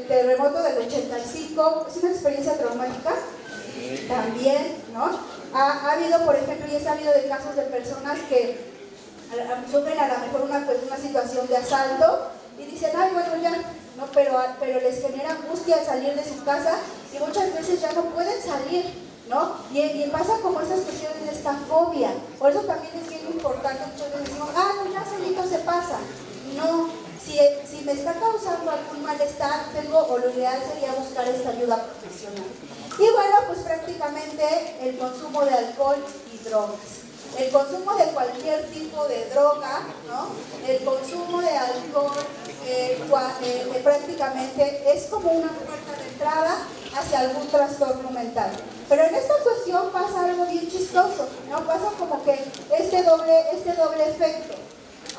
terremoto del 85, ¿es una experiencia traumática? También, ¿no? Ha habido, por ejemplo, y he sabido de casos de personas que sufren a lo mejor una situación de asalto y dicen, ay, bueno, ya, no, pero les genera angustia salir de su casa y muchas veces ya no pueden salir, ¿no? Y pasa como esas cuestiones de esta fobia. Por eso también es bien importante, muchas veces decimos, no, ya solito se pasa. No, si me está causando algún malestar, o lo ideal sería buscar esta ayuda profesional. Y bueno, pues prácticamente el consumo de alcohol y drogas. El consumo de cualquier tipo de droga, ¿no? El consumo de alcohol prácticamente es como una puerta de entrada hacia algún trastorno mental. Pero en esta cuestión pasa algo bien chistoso, ¿no? Pasa como que este doble efecto.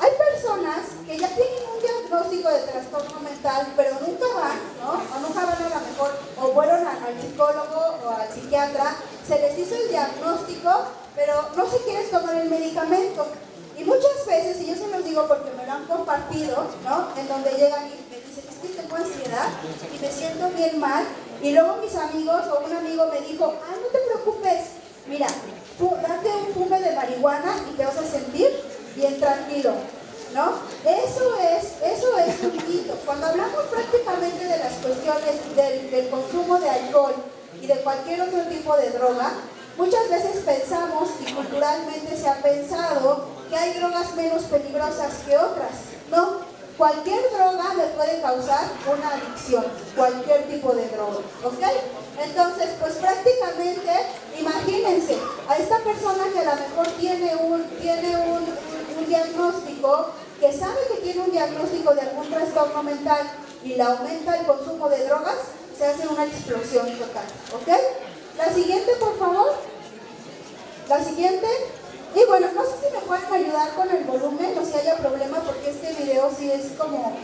Hay personas que ya tienen un diagnóstico de trastorno mental, pero nunca van, ¿no? O nunca van a lo mejor, o fueron al psicólogo o al psiquiatra, se les hizo el diagnóstico, pero no se quieren tomar el medicamento. Y muchas veces, y yo se los digo porque me lo han compartido, ¿no? En donde llegan y me dicen, es que tengo ansiedad y me siento bien mal. Y luego mis amigos o un amigo me dijo, no te preocupes, mira, date un fume de marihuana y te vas a sentir bien tranquilo, ¿no? Eso es un mito. Cuando hablamos prácticamente de las cuestiones del consumo de alcohol y de cualquier otro tipo de droga, muchas veces pensamos, y culturalmente se ha pensado, que hay drogas menos peligrosas que otras. No, cualquier droga le puede causar una adicción, cualquier tipo de droga, ¿ok? Entonces, pues prácticamente, imagínense, a esta persona que a lo mejor tiene un diagnóstico, que sabe que tiene un diagnóstico de algún trastorno mental y le aumenta el consumo de drogas, se hace una explosión total, ¿ok? La siguiente, por favor. La siguiente. Y bueno, no sé si me pueden ayudar con el volumen o si haya problema, porque este video sí es como...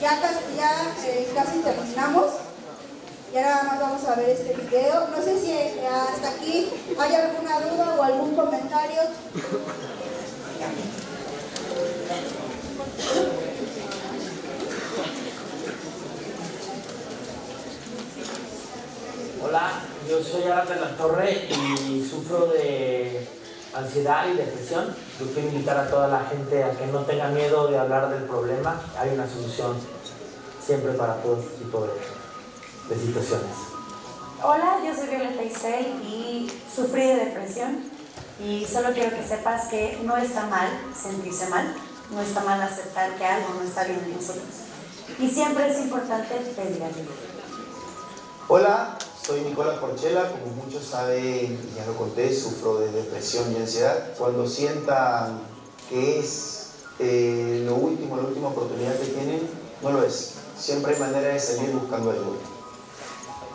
Ya casi terminamos. Ya nada más vamos a ver este video. No sé si hasta aquí hay alguna duda o algún comentario.
Hola, yo soy Alan de la Torre y sufro de ansiedad y depresión. Yo quiero invitar a toda la gente a que no tenga miedo de hablar del problema. Hay una solución siempre para todo este tipo de situaciones.
Hola, yo soy Violeta Isel y sufrí de depresión y solo quiero que sepas que no está mal sentirse mal, no está mal aceptar que algo no está bien en nosotros y siempre es importante pedir ayuda.
Hola, soy Nicola Porchela, como muchos saben, ya lo conté, sufro de depresión y ansiedad. Cuando sientan que es la última oportunidad que tienen, no lo es. Siempre hay manera de salir buscando ayuda.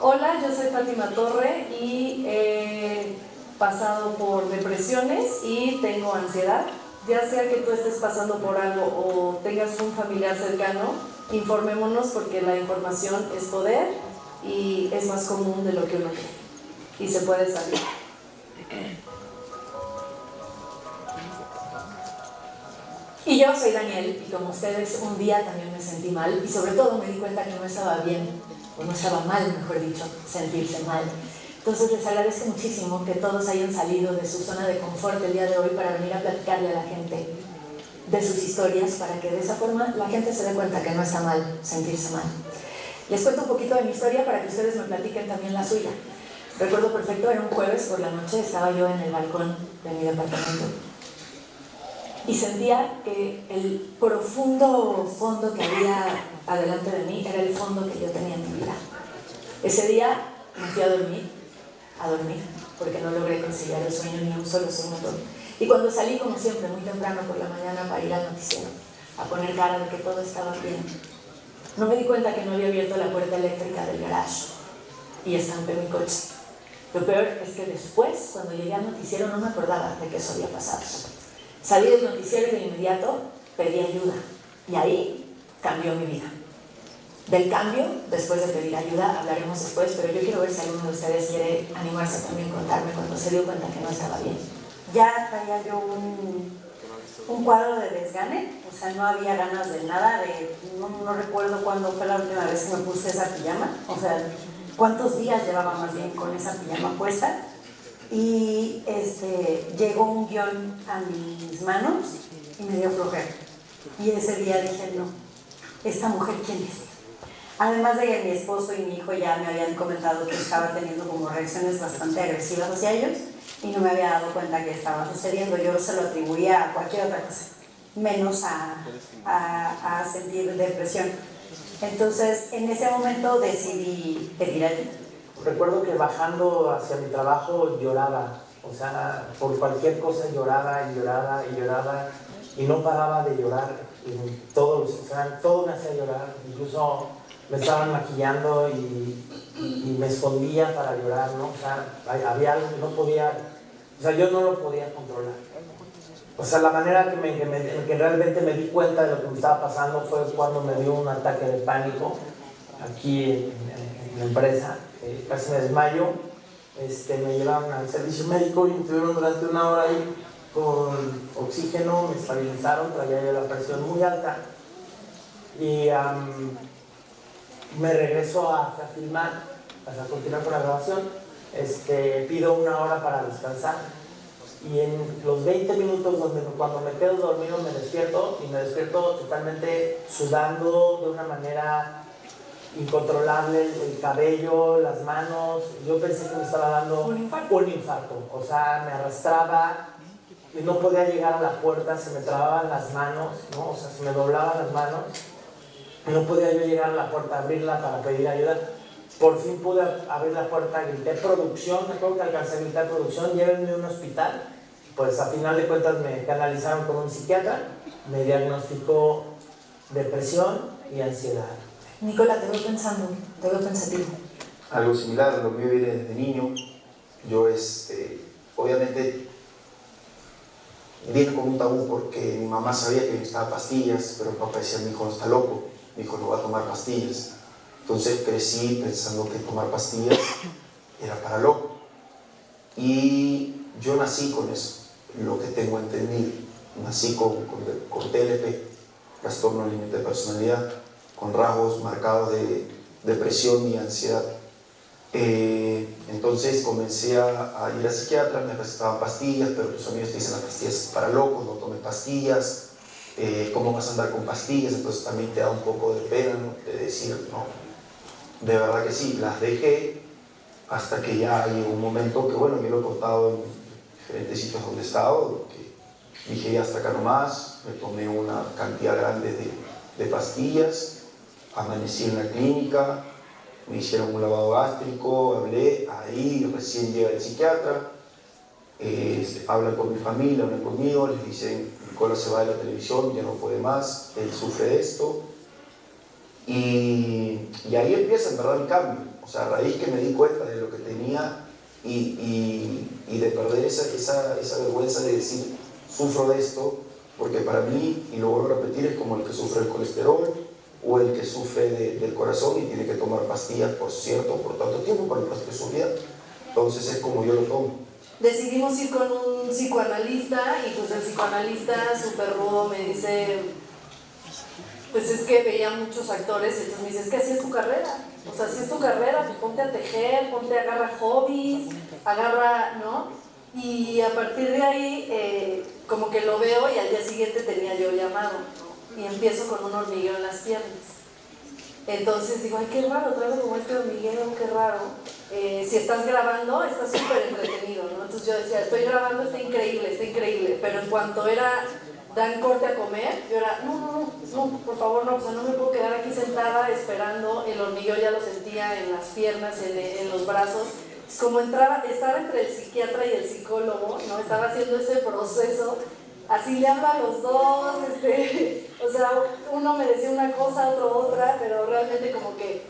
Hola, yo soy Fátima Torre y he pasado por depresiones y tengo ansiedad. Ya sea que tú estés pasando por algo o tengas un familiar cercano, informémonos porque la información es poder y es más común de lo que uno cree y se puede salir.
Y yo soy Daniel y como ustedes un día también me sentí mal y sobre todo me di cuenta que no estaba bien, o no estaba mal, mejor dicho, sentirse mal. Entonces les agradezco muchísimo que todos hayan salido de su zona de confort el día de hoy para venir a platicarle a la gente de sus historias para que de esa forma la gente se dé cuenta que no está mal sentirse mal. Les cuento un poquito de mi historia para que ustedes me platiquen también la suya. Recuerdo perfecto, era un jueves por la noche, estaba yo en el balcón de mi departamento y sentía que el profundo fondo que había adelante de mí era el fondo que yo tenía en mi vida. Ese día me fui a dormir, porque no logré conciliar el sueño ni un solo segundo. Y cuando salí, como siempre, muy temprano por la mañana para ir al noticiero, a poner cara de que todo estaba bien, no me di cuenta que no había abierto la puerta eléctrica del garage y estampé mi coche. Lo peor es que después, cuando llegué al noticiero, no me acordaba de que eso había pasado. Salí del noticiero y de inmediato pedí ayuda. Y ahí cambió mi vida. Del cambio, después de pedir ayuda, hablaremos después, pero yo quiero ver si alguno de ustedes quiere animarse también a contarme cuando se dio cuenta que no estaba bien.
Ya traía yo un cuadro de desgane, o sea, no había ganas de nada, no recuerdo cuándo fue la última vez que me puse esa pijama, o sea, cuántos días llevaba más bien con esa pijama puesta. Y llegó un guión a mis manos y me dio flojera. Y ese día dije, no, ¿esta mujer quién es? Además de que mi esposo y mi hijo ya me habían comentado que estaba teniendo como reacciones bastante agresivas hacia ellos y no me había dado cuenta que estaba sucediendo. Yo se lo atribuía a cualquier otra cosa, menos a sentir depresión. Entonces, en ese momento decidí pedir ayuda.
Recuerdo que bajando hacia mi trabajo lloraba, o sea, por cualquier cosa lloraba y no paraba de llorar. Todo me hacía llorar, incluso me estaban maquillando y me escondía para llorar, ¿no? O sea, había algo que no podía, o sea, yo no lo podía controlar. O sea, la manera que realmente me di cuenta de lo que me estaba pasando fue cuando me dio un ataque de pánico aquí en la empresa. Casi me desmayo, me llevaron al servicio médico y me tuvieron durante una hora ahí con oxígeno, me estabilizaron, traía yo la presión muy alta y me regreso a filmar, a continuar con la grabación. Pido una hora para descansar y en los 20 minutos cuando me quedo dormido me despierto y me despierto totalmente sudando de una manera incontrolable, el cabello, las manos. Yo pensé que me estaba dando
Un infarto.
un infarto. O sea, me arrastraba y no podía llegar a la puerta, se me trababan las manos, ¿no? O sea, se me doblaban las manos. No podía yo llegar a la puerta, abrirla para pedir ayuda. Por fin pude abrir la puerta, grité producción, me acuerdo que alcancé a gritar producción, llévenme a un hospital. Pues a final de cuentas me canalizaron con un psiquiatra, me diagnosticó depresión y ansiedad.
Nicola, te veo pensando, te veo pensativo.
Algo similar, lo mío viene desde niño. Yo, obviamente, viene con un tabú porque mi mamá sabía que necesitaba pastillas, pero el papá decía, mi hijo no está loco, mi hijo no va a tomar pastillas. Entonces crecí pensando que tomar pastillas era para loco. Y yo nací con eso, lo que tengo entendido. Nací con TLP, trastorno límite de personalidad, con rasgos marcados de depresión y ansiedad. Entonces comencé a ir a psiquiatra, me recetaban pastillas, pero tus amigos te dicen las pastillas para locos, no tomes pastillas, ¿cómo vas a andar con pastillas? Entonces también te da un poco de pena, ¿no? De decir, no, de verdad que sí, las dejé hasta que ya llegó un momento que, bueno, yo lo he contado en diferentes sitios donde he estado, que dije ya hasta acá nomás, me tomé una cantidad grande de pastillas, amanecí en la clínica, me hicieron un lavado gástrico, hablé, ahí recién llega el psiquiatra, hablan con mi familia, hablan conmigo, les dicen, Nicola se va de la televisión, ya no puede más, él sufre de esto. Y ahí empieza en verdad el cambio, o sea, a raíz que me di cuenta de lo que tenía y de perder esa vergüenza de decir, sufro de esto, porque para mí, y lo vuelvo a repetir, es como el que sufre el colesterol o el que sufre del corazón y tiene que tomar pastillas por tanto tiempo para el resto de su vida. Entonces es como yo lo tomo.
Decidimos ir con un psicoanalista y pues el psicoanalista súper rudo me dice, pues es que veía muchos actores y entonces me dice, es que así es tu carrera, o sea, así es tu carrera, pues ponte a tejer, agarra hobbies, ¿no? Y a partir de ahí como que lo veo y al día siguiente tenía yo llamado, ¿no? Y empiezo con un hormigueo en las piernas. Entonces digo, ay, qué raro, traigo como este hormigueo, qué raro. Si estás grabando, está súper entretenido, ¿no? Entonces yo decía, estoy grabando, está increíble, pero en cuanto dan corte a comer, yo era, no, por favor, no, o sea, no me puedo quedar aquí sentada esperando, el hormigueo ya lo sentía en las piernas, en los brazos. Es como estaba entre el psiquiatra y el psicólogo, ¿no? Estaba haciendo ese proceso, así le hablo a los dos, o sea, uno me decía una cosa, otro otra, pero realmente como que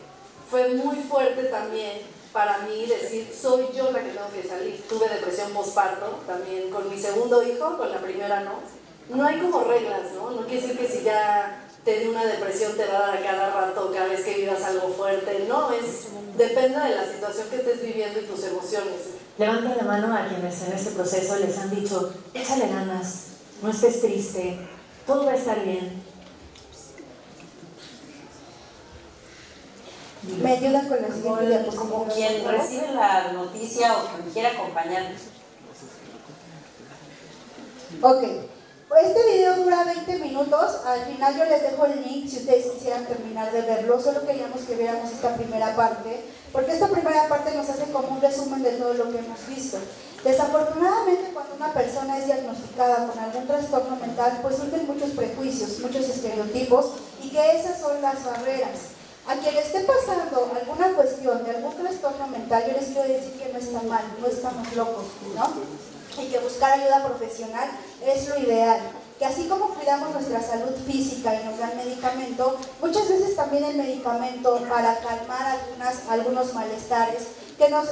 fue muy fuerte también para mí decir, soy yo la que tengo que salir. Tuve depresión postparto también con mi segundo hijo, con la primera no. No hay como reglas, ¿no? No quiere decir que si ya te dio una depresión te va a dar a cada rato, cada vez que vivas algo fuerte. No, depende de la situación que estés viviendo y tus emociones.
Levanta la mano a quienes en este proceso les han dicho, échale ganas, no estés triste, todo va a estar bien.
¿Me ayudan con la siguiente diapositiva?
Como quien recibe la noticia o quien quiera acompañar.
Ok, este video dura 20 minutos, al final yo les dejo el link si ustedes quisieran terminar de verlo, solo queríamos que viéramos esta primera parte, porque esta primera parte nos hace como un resumen de todo lo que hemos visto. Desafortunadamente, cuando una persona es diagnosticada con algún trastorno mental, pues surgen muchos prejuicios, muchos estereotipos, y que esas son las barreras. A quien le esté pasando alguna cuestión de algún trastorno mental, yo les quiero decir que no está mal, no estamos locos, ¿no? Y que buscar ayuda profesional es lo ideal. Que así como cuidamos nuestra salud física y nos dan medicamento, muchas veces también el medicamento para calmar algunos malestares que nos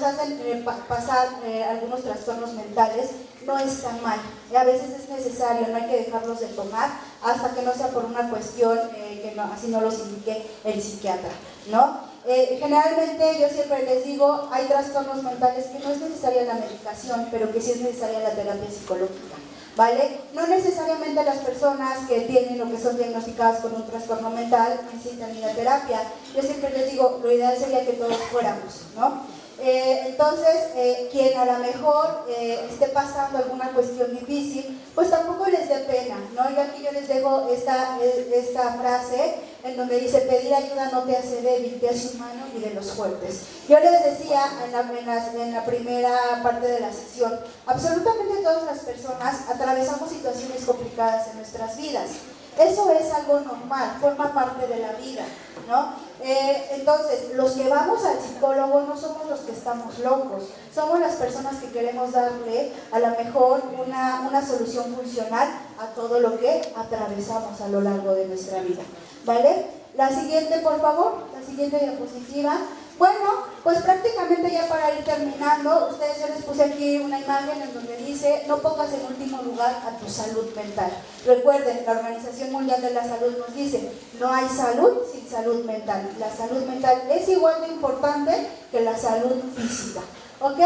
hacen pasar algunos trastornos mentales no está mal. A veces es necesario, no hay que dejarlos de tomar hasta que no sea por una cuestión que así no los indique el psiquiatra, ¿no? Generalmente yo siempre les digo, hay trastornos mentales que no es necesaria la medicación, pero que sí es necesaria la terapia psicológica, ¿vale? No necesariamente las personas que tienen o que son diagnosticadas con un trastorno mental necesitan ir a terapia. Yo siempre les digo, lo ideal sería que todos fuéramos, ¿no? Entonces, quien a lo mejor esté pasando alguna cuestión difícil, pues tampoco les dé pena, ¿no? Y aquí yo les dejo esta frase en donde dice: pedir ayuda no te hace débil, te hace humano y de los fuertes. Yo les decía en la primera parte de la sesión, absolutamente todas las personas atravesamos situaciones complicadas en nuestras vidas. Eso es algo normal, forma parte de la vida, ¿no? Entonces, los que vamos al psicólogo no somos los que estamos locos, somos las personas que queremos darle a lo mejor una solución funcional a todo lo que atravesamos a lo largo de nuestra vida, ¿vale? La siguiente, por favor, la siguiente diapositiva. Bueno, pues prácticamente ya para ir terminando, ustedes, yo les puse aquí una imagen en donde dice: no pongas en último lugar a tu salud mental. Recuerden, la Organización Mundial de la Salud nos dice: no hay salud sin salud mental. La salud mental es igual de importante que la salud física, ¿ok?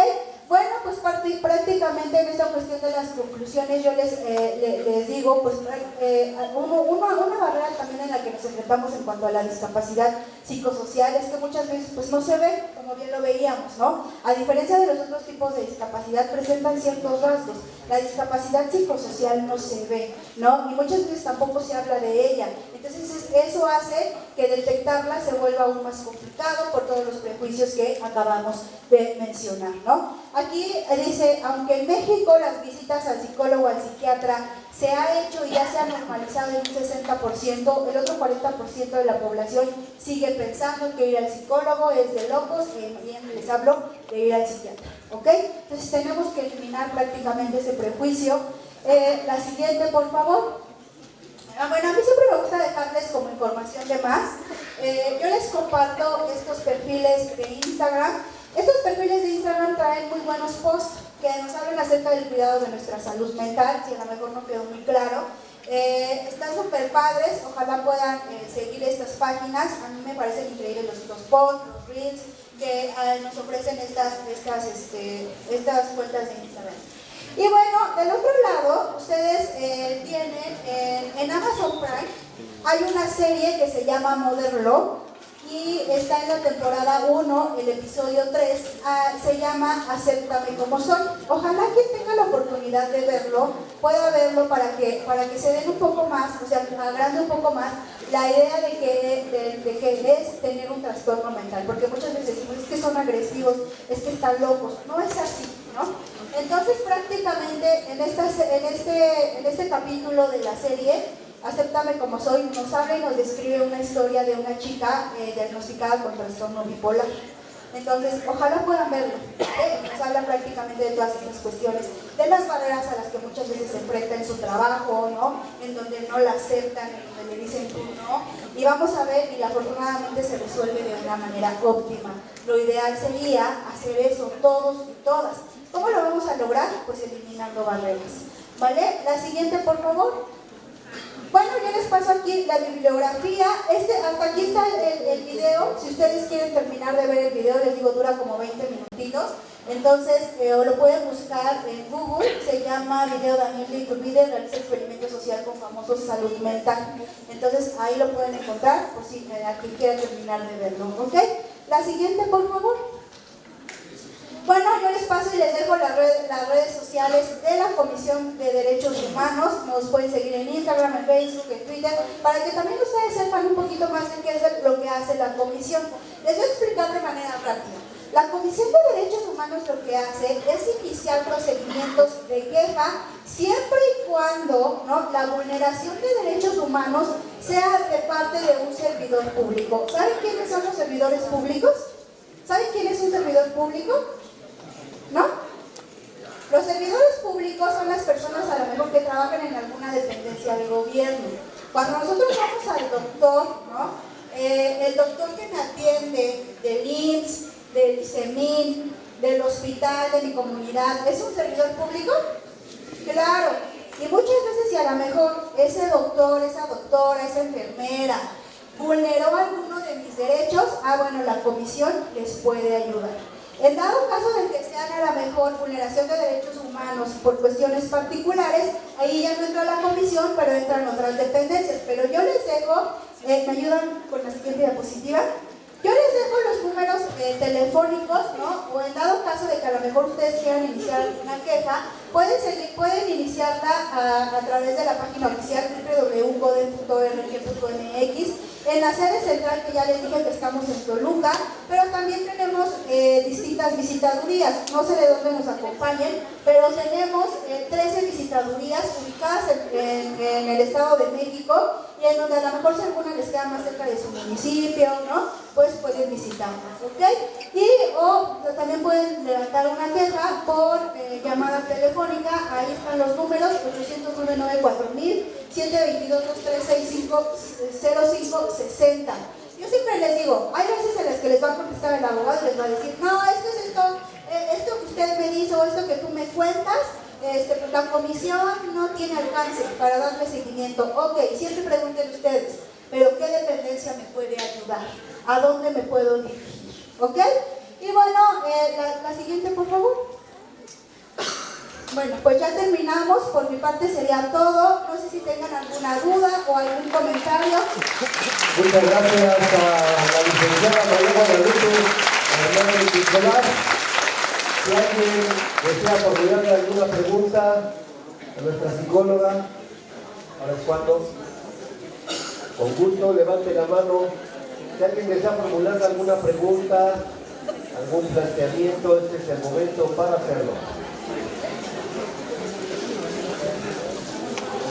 Bueno, pues prácticamente en esta cuestión de las conclusiones yo les digo, pues una barrera también en la que nos enfrentamos en cuanto a la discapacidad psicosocial es que muchas veces pues no se ve, como bien lo veíamos, ¿no? A diferencia de los otros tipos de discapacidad, presentan ciertos rasgos. La discapacidad psicosocial no se ve, ¿no? Y muchas veces tampoco se habla de ella. Entonces eso hace que detectarla se vuelva aún más complicado por todos los prejuicios que acabamos de mencionar, ¿no? Aquí dice: aunque en México las visitas al psicólogo o al psiquiatra se ha hecho y ya se ha normalizado en un 60%, el otro 40% de la población sigue pensando que ir al psicólogo es de locos, y bien les hablo de ir al psiquiatra, ¿ok? Entonces tenemos que eliminar prácticamente ese prejuicio. La siguiente, por favor. Bueno, a mí siempre me gusta dejarles como información de más. Yo les comparto estos perfiles de Instagram. Estos perfiles de Instagram traen muy buenos posts que nos hablan acerca del cuidado de nuestra salud mental, si a lo mejor no quedó muy claro. Están súper padres, ojalá puedan seguir estas páginas. A mí me parecen increíbles los posts, los reels que nos ofrecen estas cuentas de Instagram. Y bueno, del otro lado, ustedes tienen en Amazon Prime, hay una serie que se llama Modern Love y está en la temporada 1, el episodio 3, se llama Acéptame como soy. Ojalá quien tenga la oportunidad de verlo, pueda verlo para que se den un poco más, o sea, agrande un poco más la idea de que es tener un trastorno mental, porque muchas veces decimos: es que son agresivos, es que están locos. No es así, ¿no? Entonces prácticamente en este capítulo de la serie Acéptame como soy, nos habla y nos describe una historia de una chica diagnosticada con trastorno bipolar. Entonces, ojalá puedan verlo. Nos habla prácticamente de todas estas cuestiones, de las barreras a las que muchas veces se enfrenta en su trabajo, ¿no? En donde no la aceptan, en donde le dicen tú no. Y vamos a ver, y afortunadamente se resuelve de una manera óptima. Lo ideal sería hacer eso todos y todas. ¿Cómo lo vamos a lograr? Pues eliminando barreras, ¿vale? La siguiente, por favor. Bueno, yo les paso aquí la bibliografía. Hasta aquí está el video. Si ustedes quieren terminar de ver el video, les digo, dura como 20 minutitos. Entonces, o lo pueden buscar en Google. Se llama Video Daniel de Iturbide, realiza experimento social con famosos salud mental. Entonces, ahí lo pueden encontrar, por si aquí quieren terminar de verlo, ¿ok? La siguiente, por favor. Bueno, yo les paso y les dejo las redes sociales de la Comisión de Derechos Humanos. Nos pueden seguir en Instagram, en Facebook, en Twitter, para que también ustedes sepan un poquito más de qué es lo que hace la Comisión. Les voy a explicar de manera rápida. La Comisión de Derechos Humanos lo que hace es iniciar procedimientos de queja siempre y cuando, ¿no?, la vulneración de derechos humanos sea de parte de un servidor público. ¿Saben quiénes son los servidores públicos? ¿Saben quién es un servidor público? ¿No? Los servidores públicos son las personas a lo mejor que trabajan en alguna dependencia del gobierno. Cuando nosotros vamos al doctor, ¿no? El doctor que me atiende del IMSS, del ICEMIN, del hospital de mi comunidad, ¿es un servidor público? Claro. Y muchas veces, si a lo mejor ese doctor, esa doctora, esa enfermera vulneró alguno de mis derechos, bueno, la comisión les puede ayudar. En dado caso de que sean a lo mejor vulneración de derechos humanos por cuestiones particulares, ahí ya no entra la comisión, pero entran otras dependencias. Pero yo les dejo, ¿me ayudan con la siguiente diapositiva? Yo les dejo los números telefónicos, ¿no? O en dado caso de que a lo mejor ustedes quieran iniciar alguna queja, pueden iniciarla a través de la página oficial www.codem.org.mx. En la sede central, que ya les dije que estamos en Toluca, pero también tenemos distintas visitadurías, no sé de dónde nos acompañen, pero tenemos 13 visitadurías ubicadas en el Estado de México, y en donde a lo mejor si alguna les queda más cerca de su municipio, ¿no? Pues pueden visitarnos, ¿ok? Y o también pueden levantar una queja por llamada telefónica. Ahí están los números: 809-4000, 722-365-0560. Yo siempre les digo, hay veces en las que les va a contestar el abogado y les va a decir, no, esto es esto que usted me hizo, esto que tú me cuentas, pues la comisión no tiene alcance para darle seguimiento. Ok, siempre pregunten ustedes, pero ¿qué dependencia me puede ayudar? ¿A dónde me puedo dirigir? ¿Ok? Y bueno, la siguiente, por favor. Bueno, pues ya terminamos. Por mi parte sería todo. No sé si tengan alguna duda o algún comentario.
Muchas gracias a la licenciada María Guadalupe, a la hermana de Nicolás. Si alguien desea formularle alguna pregunta a nuestra psicóloga, ahora es cuando. Con gusto, levante la mano. Si alguien desea formularle alguna pregunta, algún planteamiento, este es el momento para hacerlo.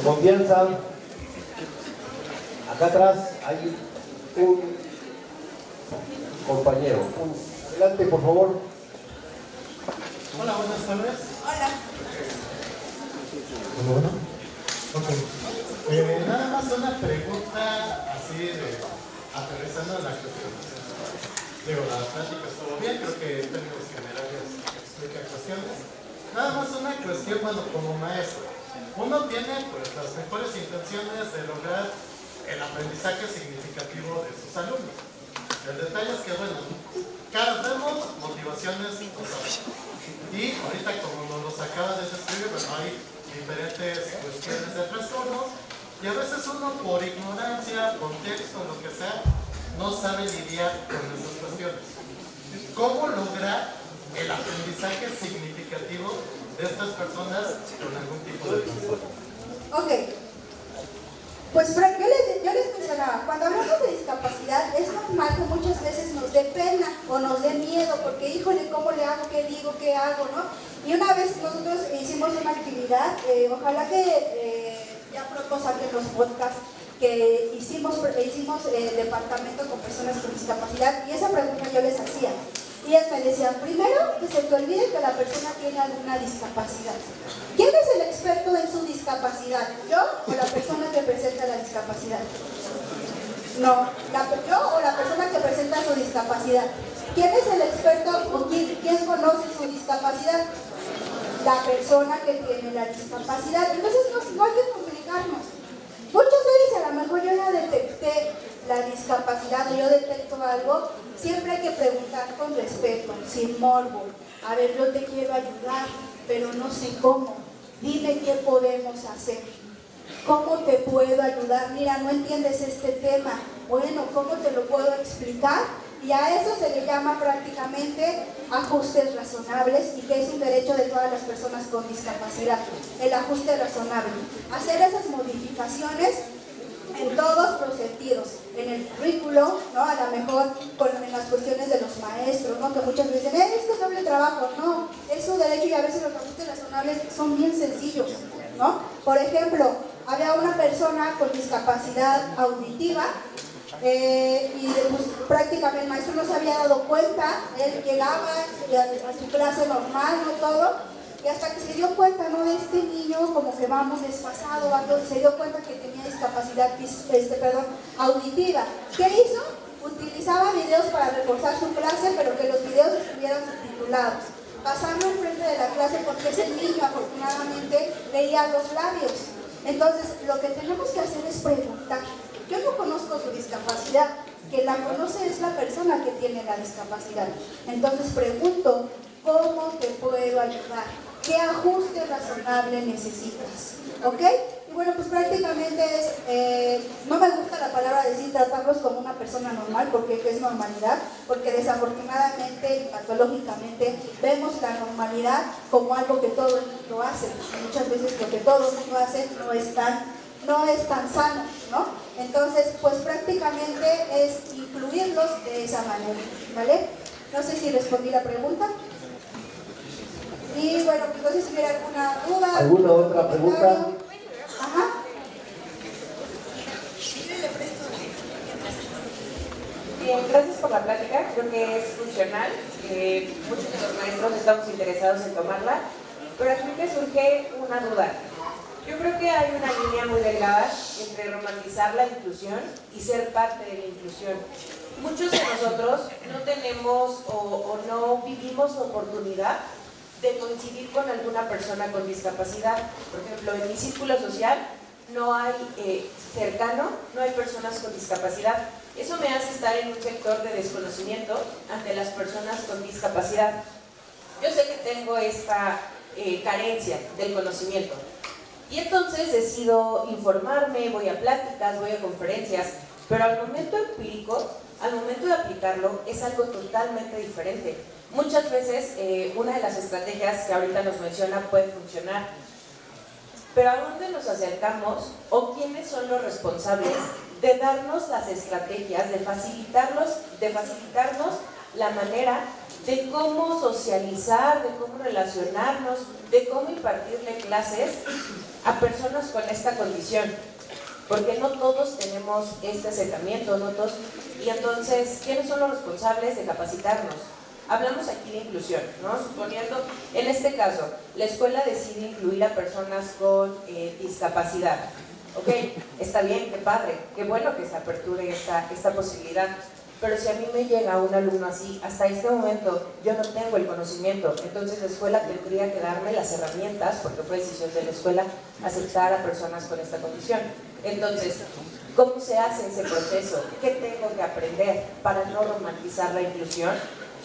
Con confianza. Acá atrás hay un compañero. Adelante, por favor.
Hola, buenas tardes.
Hola.
Bueno, ok. Nada más una pregunta así de aterrizando en la cuestión. Digo, la plática estuvo bien, creo que en términos generales explica cuestiones. Nada más una cuestión, bueno, como maestro. Uno tiene pues las mejores intenciones de lograr el aprendizaje significativo de sus alumnos. El detalle es que, bueno, cada vemos motivaciones cosas. Y ahorita, como nos los acaba de describir, bueno, hay diferentes cuestiones de trastornos y a veces uno por ignorancia, contexto, lo que sea, no sabe lidiar con esas cuestiones. ¿Cómo lograr el aprendizaje significativo de estas personas con algún tipo de trastorno?
Ok. Pues yo les mencionaba, cuando hablamos de discapacidad es normal que muchas veces nos dé pena o nos dé miedo, porque híjole, ¿cómo le hago? ¿Qué digo? ¿Qué hago? ¿No? Y una vez nosotros hicimos una actividad, ojalá que ya pronto saquen los podcasts, que hicimos el departamento con personas con discapacidad, y esa pregunta yo les hacía. Y ellas me decían, primero, que se te olvide que la persona tiene alguna discapacidad. ¿Quién es el experto en su discapacidad? ¿Yo o la persona que presenta la discapacidad? No, yo o la persona que presenta su discapacidad. ¿Quién es el experto o quién conoce su discapacidad? La persona que tiene la discapacidad. Entonces no hay que complicarnos. Muchas veces a lo mejor yo ya detecté la discapacidad o yo detecto algo, siempre hay que preguntar con respeto, sin morbo. A ver, yo te quiero ayudar, pero no sé cómo. Dime qué podemos hacer. ¿Cómo te puedo ayudar? Mira, no entiendes este tema. Bueno, ¿cómo te lo puedo explicar? Y a eso se le llama prácticamente ajustes razonables, y que es un derecho de todas las personas con discapacidad, el ajuste razonable. Hacer esas modificaciones en todos los sentidos, en el currículo, ¿no? A lo mejor en las cuestiones de los maestros, ¿no? Que muchas veces dicen, es que es doble trabajo. No, es su derecho, y a veces los ajustes razonables son bien sencillos, ¿no? Por ejemplo, había una persona con discapacidad auditiva, y pues, prácticamente el maestro no se había dado cuenta. Él llegaba a su clase normal, no todo, y hasta que se dio cuenta, ¿no? De este niño como que vamos desfasado, se dio cuenta que tenía discapacidad auditiva. ¿Qué hizo? Utilizaba videos para reforzar su clase, pero que los videos estuvieran subtitulados. Pasando enfrente de la clase, porque ese niño afortunadamente leía los labios. Entonces, lo que tenemos que hacer es preguntar. Yo no conozco su discapacidad, que la conoce es la persona que tiene la discapacidad. Entonces pregunto, ¿cómo te puedo ayudar? ¿Qué ajuste razonable necesitas? ¿Ok? Y bueno, pues prácticamente no me gusta la palabra decir tratarlos como una persona normal, porque es normalidad, porque desafortunadamente y patológicamente vemos la normalidad como algo que todo el mundo hace. Y muchas veces lo que todo el mundo hace no es tan no es tan sano, ¿no? Entonces, pues prácticamente es incluirlos de esa manera, ¿vale? No sé si respondí la pregunta. Y bueno, pues no sé si hubiera alguna duda.
¿Alguna otra pregunta?
Ajá.
Bien, gracias por la plática, creo que es funcional, muchos de los maestros estamos interesados en tomarla, pero aquí me surge una duda. Yo creo que hay una línea muy delgada entre romantizar la inclusión y ser parte de la inclusión. Muchos de nosotros no tenemos o no vivimos la oportunidad de coincidir con alguna persona con discapacidad. Por ejemplo, en mi círculo social no hay cercano, no hay personas con discapacidad. Eso me hace estar en un sector de desconocimiento ante las personas con discapacidad. Yo sé que tengo esta carencia del conocimiento y entonces decido informarme, voy a pláticas, voy a conferencias, pero al momento empírico, al momento de aplicarlo, es algo totalmente diferente. Muchas veces una de las estrategias que ahorita nos menciona puede funcionar, pero ¿a dónde nos acercamos o quiénes son los responsables de darnos las estrategias, de facilitarnos la manera de cómo socializar, de cómo relacionarnos, de cómo impartirle clases a personas con esta condición? Porque no todos tenemos este acercamiento, no todos. Y entonces, ¿quiénes son los responsables de capacitarnos? Hablamos aquí de inclusión, ¿no? Suponiendo, en este caso, la escuela decide incluir a personas con discapacidad. Ok, está bien, qué padre, qué bueno que se aperture esta posibilidad. Pero si a mí me llega un alumno así, hasta este momento yo no tengo el conocimiento, entonces la escuela tendría que darme las herramientas, porque fue decisión de la escuela aceptar a personas con esta condición. Entonces, ¿cómo se hace ese proceso? ¿Qué tengo que aprender para no romantizar la inclusión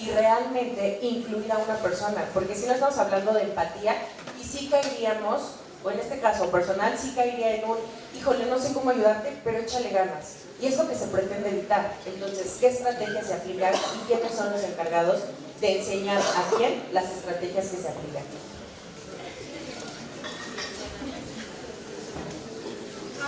y realmente incluir a una persona? Porque si no estamos hablando de empatía y sí caeríamos, o en este caso personal, sí caería en un, híjole, no sé cómo ayudarte, pero échale ganas. Y es lo que se pretende evitar. Entonces, ¿qué estrategias se aplican y quiénes son los encargados de enseñar a quién las estrategias que se aplican?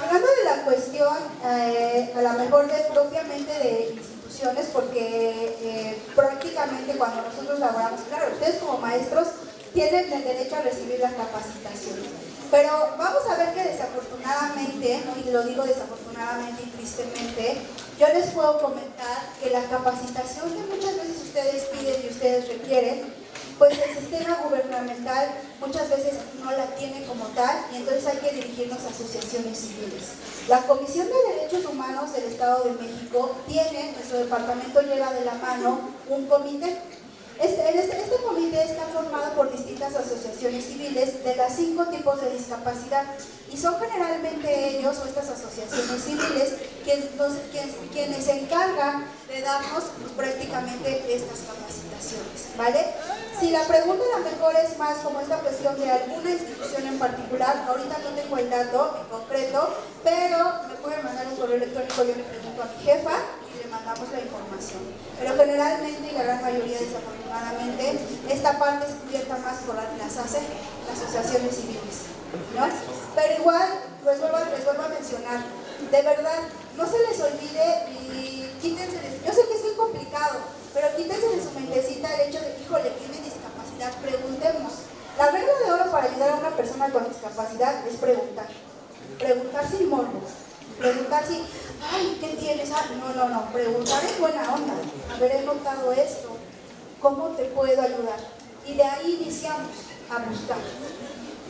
Hablando de la cuestión, a lo mejor propiamente de instituciones, porque prácticamente cuando nosotros laboramos, claro, ustedes como maestros tienen el derecho a recibir la capacitación. Pero vamos a ver que desafortunadamente, ¿no? Y lo digo desafortunadamente y tristemente, yo les puedo comentar que la capacitación que muchas veces ustedes piden y ustedes requieren, pues el sistema gubernamental muchas veces no la tiene como tal y entonces hay que dirigirnos a asociaciones civiles. La Comisión de Derechos Humanos del Estado de México tiene, nuestro departamento lleva de la mano un comité. Este comité está formado por distintas asociaciones civiles de las 5 tipos de discapacidad y son generalmente ellos o estas asociaciones civiles quienes se encargan de darnos pues, prácticamente estas capacitaciones, ¿vale? Si la pregunta a lo mejor es más como esta cuestión de alguna institución en particular, ahorita no tengo el dato en concreto, pero me pueden mandar un correo electrónico, yo le pregunto a mi jefa y le mandamos la información. Pero generalmente y la gran mayoría desafortunadamente, esta parte es cubierta más por las asociaciones civiles, ¿no? Pero igual, les vuelvo a mencionar, de verdad, no se les olvide y quítense, yo sé que es muy complicado, pero quítense de su mentecita el hecho de, híjole, tiene discapacidad, preguntemos. La regla de oro para ayudar a una persona con discapacidad es preguntar. Preguntar sin morbo. Preguntar si, ay, ¿qué tienes? Ah, no, preguntar es buena onda. A ver, he notado esto, ¿cómo te puedo ayudar? Y de ahí iniciamos a buscar,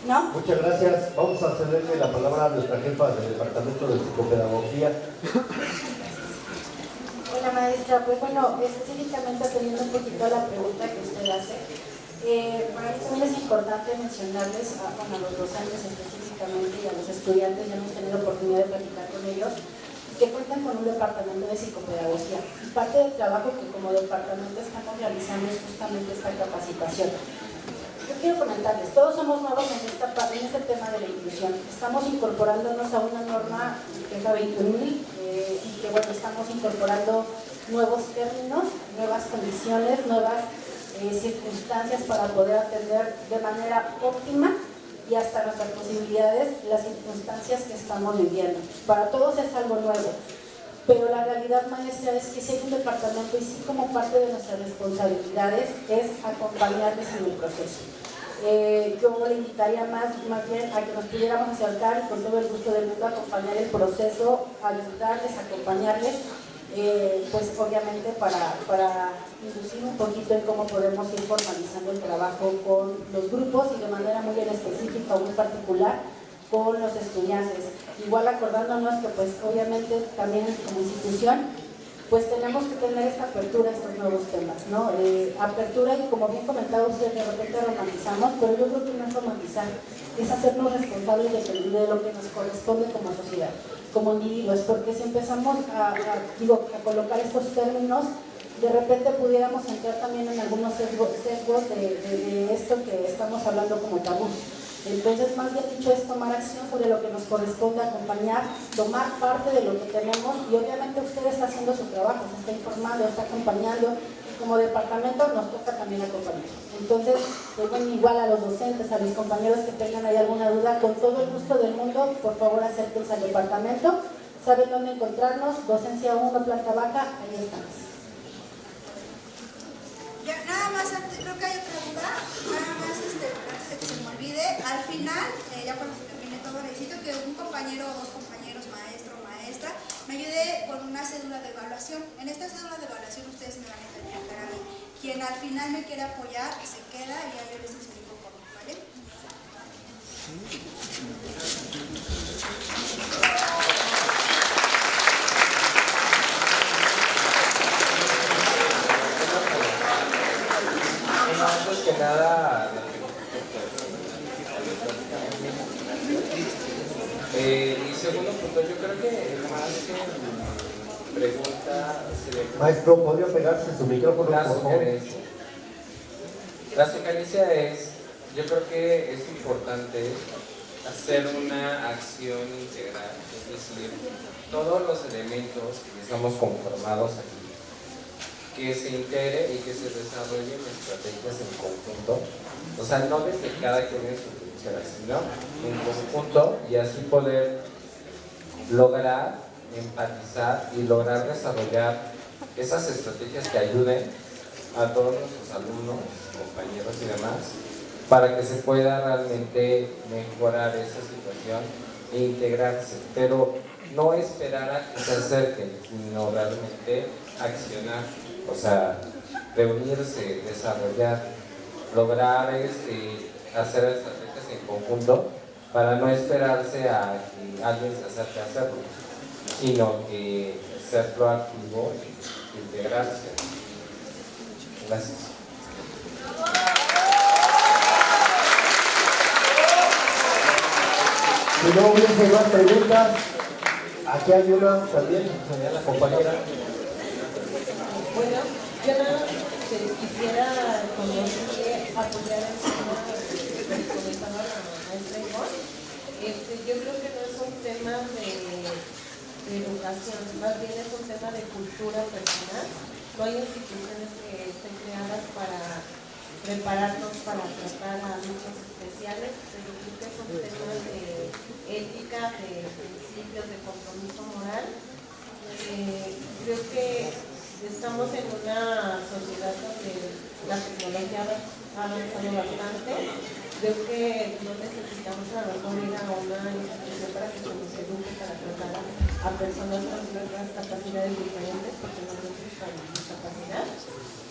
¿no?
Muchas gracias. Vamos a cederle la palabra a nuestra jefa del Departamento de Psicopedagogía.
Hola maestra, pues bueno, específicamente atendiendo un poquito a la pregunta que usted hace, para mí también es importante mencionarles a los docentes específicamente y a los estudiantes, ya hemos tenido oportunidad de platicar con ellos, que cuentan con un departamento de psicopedagogía. Y parte del trabajo que como departamento estamos realizando es justamente esta capacitación. Yo quiero comentarles, todos somos nuevos en este tema de la inclusión. Estamos incorporándonos a una norma que es la 21.000 y que bueno, estamos incorporando nuevos términos, nuevas condiciones, nuevas circunstancias para poder atender de manera óptima
y hasta nuestras posibilidades, las circunstancias que estamos viviendo. Para todos es algo nuevo, pero la realidad, maestra, es que si hay un departamento y sí, como parte de nuestras responsabilidades es acompañarles en el proceso. Yo le invitaría más bien a que nos pudiéramos acercar y con todo el gusto del mundo acompañar el proceso, ayudarles, acompañarles, pues obviamente para inducir un poquito en cómo podemos ir formalizando el trabajo con los grupos y de manera muy en específica o muy particular con los estudiantes. Igual acordándonos que pues obviamente también como institución pues tenemos que tener esta apertura a estos nuevos temas, ¿no? Apertura, y como bien comentaba usted, de repente romantizamos, pero yo creo que no es romantizar, es hacernos responsables de lo que nos corresponde como sociedad, como individuos, porque si empezamos a colocar estos términos, de repente pudiéramos entrar también en algunos sesgos de esto que estamos hablando como tabú. Entonces, más bien dicho, es tomar acción sobre lo que nos corresponde, acompañar, tomar parte de lo que tenemos, y obviamente usted está haciendo su trabajo, se está informando, está acompañando, y como departamento nos toca también acompañar. Entonces, igual a los docentes, a los compañeros que tengan ahí alguna duda, con todo el gusto del mundo, por favor acérquense al departamento, saben dónde encontrarnos, Docencia 1, Planta Baja, ahí estamos.
Ya, nada más, creo que hay otra duda, nada más antes de que se me olvide, al final, ya cuando se termine todo, necesito que un compañero o dos compañeros, maestro o maestra, me ayude con una cédula de evaluación. En esta cédula de evaluación ustedes me van a identificar a mí. Quien al final me quiera apoyar, se queda y ya yo les explico cómo, ¿vale?
Antes que nada, y segundo punto, yo creo que más que pregunta
Maestro, ¿podría pegarse su micrófono,
la
por favor?
sugerencia. La sugerencia es, yo creo que es importante hacer una acción integral, es decir, todos los elementos que estamos conformados aquí, que se integre y que se desarrollen estrategias en conjunto, o sea, no desde cada quien en su trinchera, sino en conjunto, y así poder lograr empatizar y lograr desarrollar esas estrategias que ayuden a todos nuestros alumnos, compañeros y demás, para que se pueda realmente mejorar esa situación e integrarse, pero no esperar a que se acerquen, sino realmente accionar. O sea, reunirse, desarrollar, lograr hacer estrategias en conjunto para no esperarse a que alguien se acerque a hacerlo, sino que ser proactivo e integrarse. Gracias.
Si no hubiese más preguntas, aquí hay una también, la compañera.
Bueno, yo nada quisiera apoyar el tema que comentaba la maestra Ivonne. Yo creo que no es un tema de educación, más bien es un tema de cultura personal. No hay instituciones que estén creadas para prepararnos para tratar a alumnos especiales, pero creo que es un tema de ética, de principios, de compromiso moral. Creo que estamos en una sociedad donde la tecnología ha avanzado bastante. Creo que no necesitamos a lo mejor ir a una institución para que se nos eduque, para tratar a personas con diversas capacidades diferentes, porque nosotros tenemos discapacidad.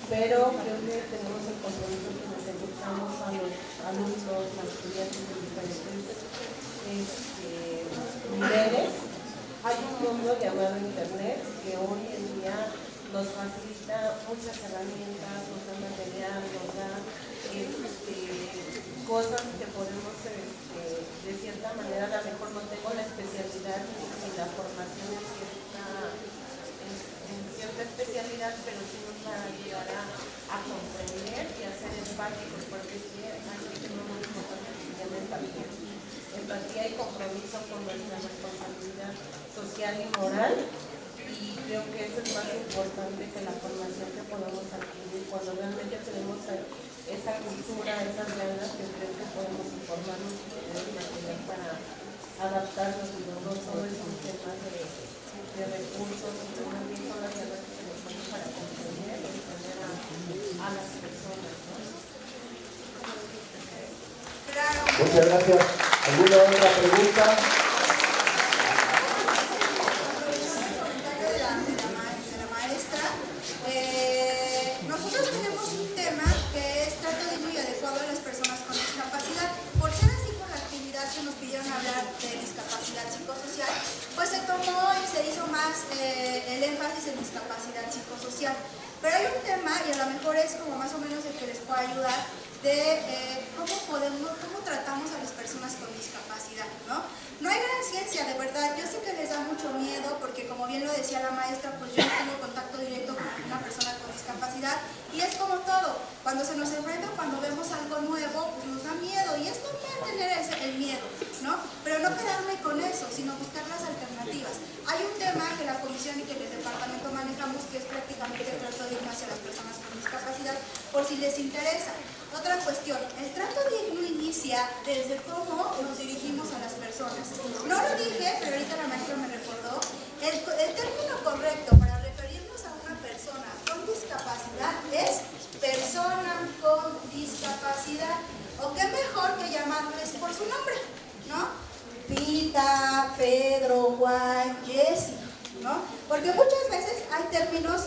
Pero creo que tenemos el compromiso que nos educamos a los alumnos, a los estudiantes de diferentes niveles. Hay un mundo llamado Internet que hoy en día nos facilita muchas herramientas, nos da material, nos da cosas que podemos, de cierta manera, a lo mejor no tengo la especialidad ni la formación en cierta especialidad, pero sí nos va a ayudar a comprender y a ser empáticos, porque sí hay que tener una importante que se llama empatía. Empatía y compromiso con nuestra responsabilidad social y moral. Y creo que eso es más importante que la formación que podamos adquirir cuando realmente tenemos esa cultura, esas ganas que creo que podemos informarnos y tener material para adaptarnos, y no solo es un tema de recursos, sino también con las ganas que tenemos para comprender y entender a las personas, ¿no?
Muchas gracias. ¿Alguna otra pregunta?
Nosotros tenemos un tema que es trato digno y adecuado a las personas con discapacidad. Por ser así, por la actividad que nos pidieron hablar de discapacidad psicosocial, pues se tomó y se hizo más el énfasis en discapacidad psicosocial. Pero hay un tema, y a lo mejor es como más o menos el que les puede ayudar, de cómo tratamos a las personas con discapacidad, ¿no? No hay gran ciencia, de verdad. Yo sé que les da mucho miedo porque, como bien lo decía la maestra, pues yo no tengo contacto directo con una persona con discapacidad, y es como todo, cuando se nos enfrenta, cuando vemos algo nuevo, pues nos da miedo, y es normal tener el miedo, ¿no? Pero no quedarme con eso, sino buscar las alternativas. Hay un tema que la comisión y que el departamento manejamos, que es prácticamente el trato digno hacia las personas con discapacidad, por si les interesa. Otra cuestión, el trato digno inicia desde cómo nos dirigimos a las personas. No lo dije, pero ahorita la maestra me recordó. El término correcto para referirnos a una persona con discapacidad es persona con discapacidad. ¿O qué mejor que llamarles por su nombre? ¿No? Pita, Pedro, Juan, Jessy, ¿no? Porque muchas veces hay términos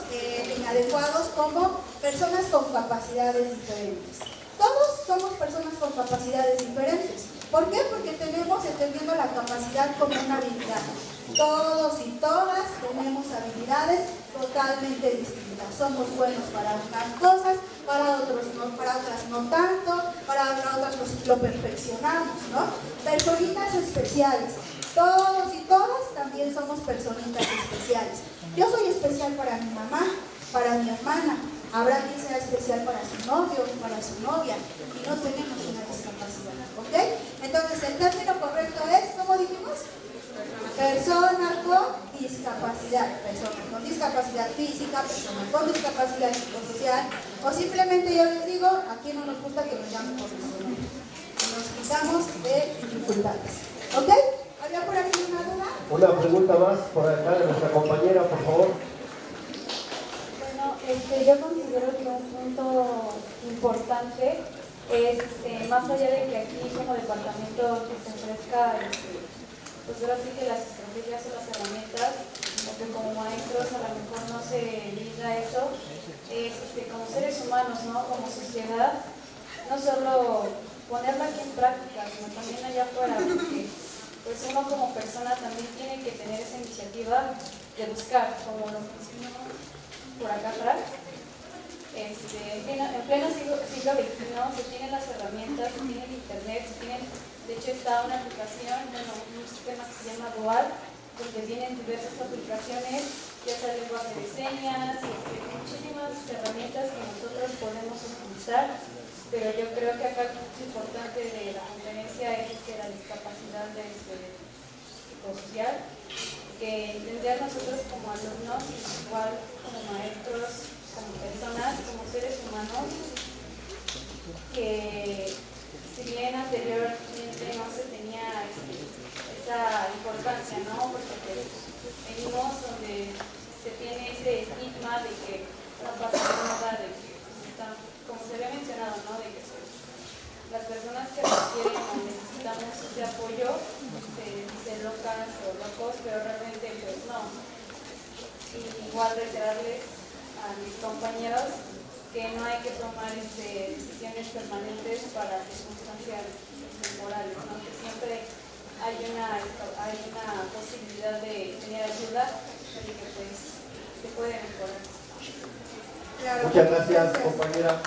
inadecuados como personas con capacidades diferentes. Todos somos personas con capacidades diferentes. ¿Por qué? Porque tenemos entendiendo la capacidad como una habilidad. Todos y todas tenemos habilidades totalmente distintas. Somos buenos para unas cosas, para otras no tanto, para otras lo perfeccionamos, ¿no? Personitas especiales. Todos y todas también somos personitas especiales. Yo soy especial para mi mamá, para mi hermana. Habrá quien sea especial para su novio o para su novia, y no tenemos una discapacidad, ¿ok? Entonces el término correcto es, ¿cómo dijimos? Persona con discapacidad, persona con discapacidad física, persona con discapacidad psicosocial, o simplemente yo les digo, aquí no nos gusta que nos llamen por nuestro nombre, nos quitamos de dificultades, ¿ok? ¿Había por aquí una duda?
Una pregunta más por acá de nuestra compañera, por favor.
Yo considero que un punto importante es, más allá de que aquí como departamento que se ofrezca, pues ahora sí que las estrategias o las herramientas, porque como maestros a lo mejor no se liga eso, es como seres humanos, ¿no? Como sociedad, no solo ponerla aquí en práctica, sino también allá afuera, porque pues uno como persona también tiene que tener esa iniciativa de buscar, como lo mencionamos por acá atrás, en pleno siglo XXI se tienen las herramientas, se tiene el internet, de hecho está una aplicación, un sistema que se llama Dual, donde vienen diversas aplicaciones, ya sea lenguaje de señas, muchísimas herramientas que nosotros podemos utilizar, pero yo creo que acá lo más importante de la conferencia es que la discapacidad psicosocial, que entender nosotros como alumnos, igual como maestros, como personas, como seres humanos, que si bien anteriormente no se tenía esa importancia, ¿no? Porque pues, venimos donde se tiene ese estigma de que no pasa nada, de que como se había mencionado, ¿no? De que pues, las personas que requieren o necesitamos ese apoyo se dicen locas o locos, pero realmente pues no. Y igual reiterarles a mis compañeros que no hay que tomar decisiones permanentes para circunstancias temporales, ¿no? Que siempre hay una posibilidad de tener ayuda y que pues se puede mejorar.
Claro.
Muchas gracias, compañera.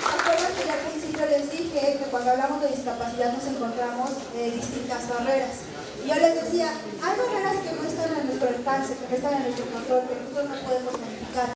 Acuérdense que al principio les dije que cuando hablamos de discapacidad nos encontramos distintas barreras. Y yo les decía, hay barreras que no están a nuestro alcance, que no están en nuestro control, que nosotros no podemos modificar.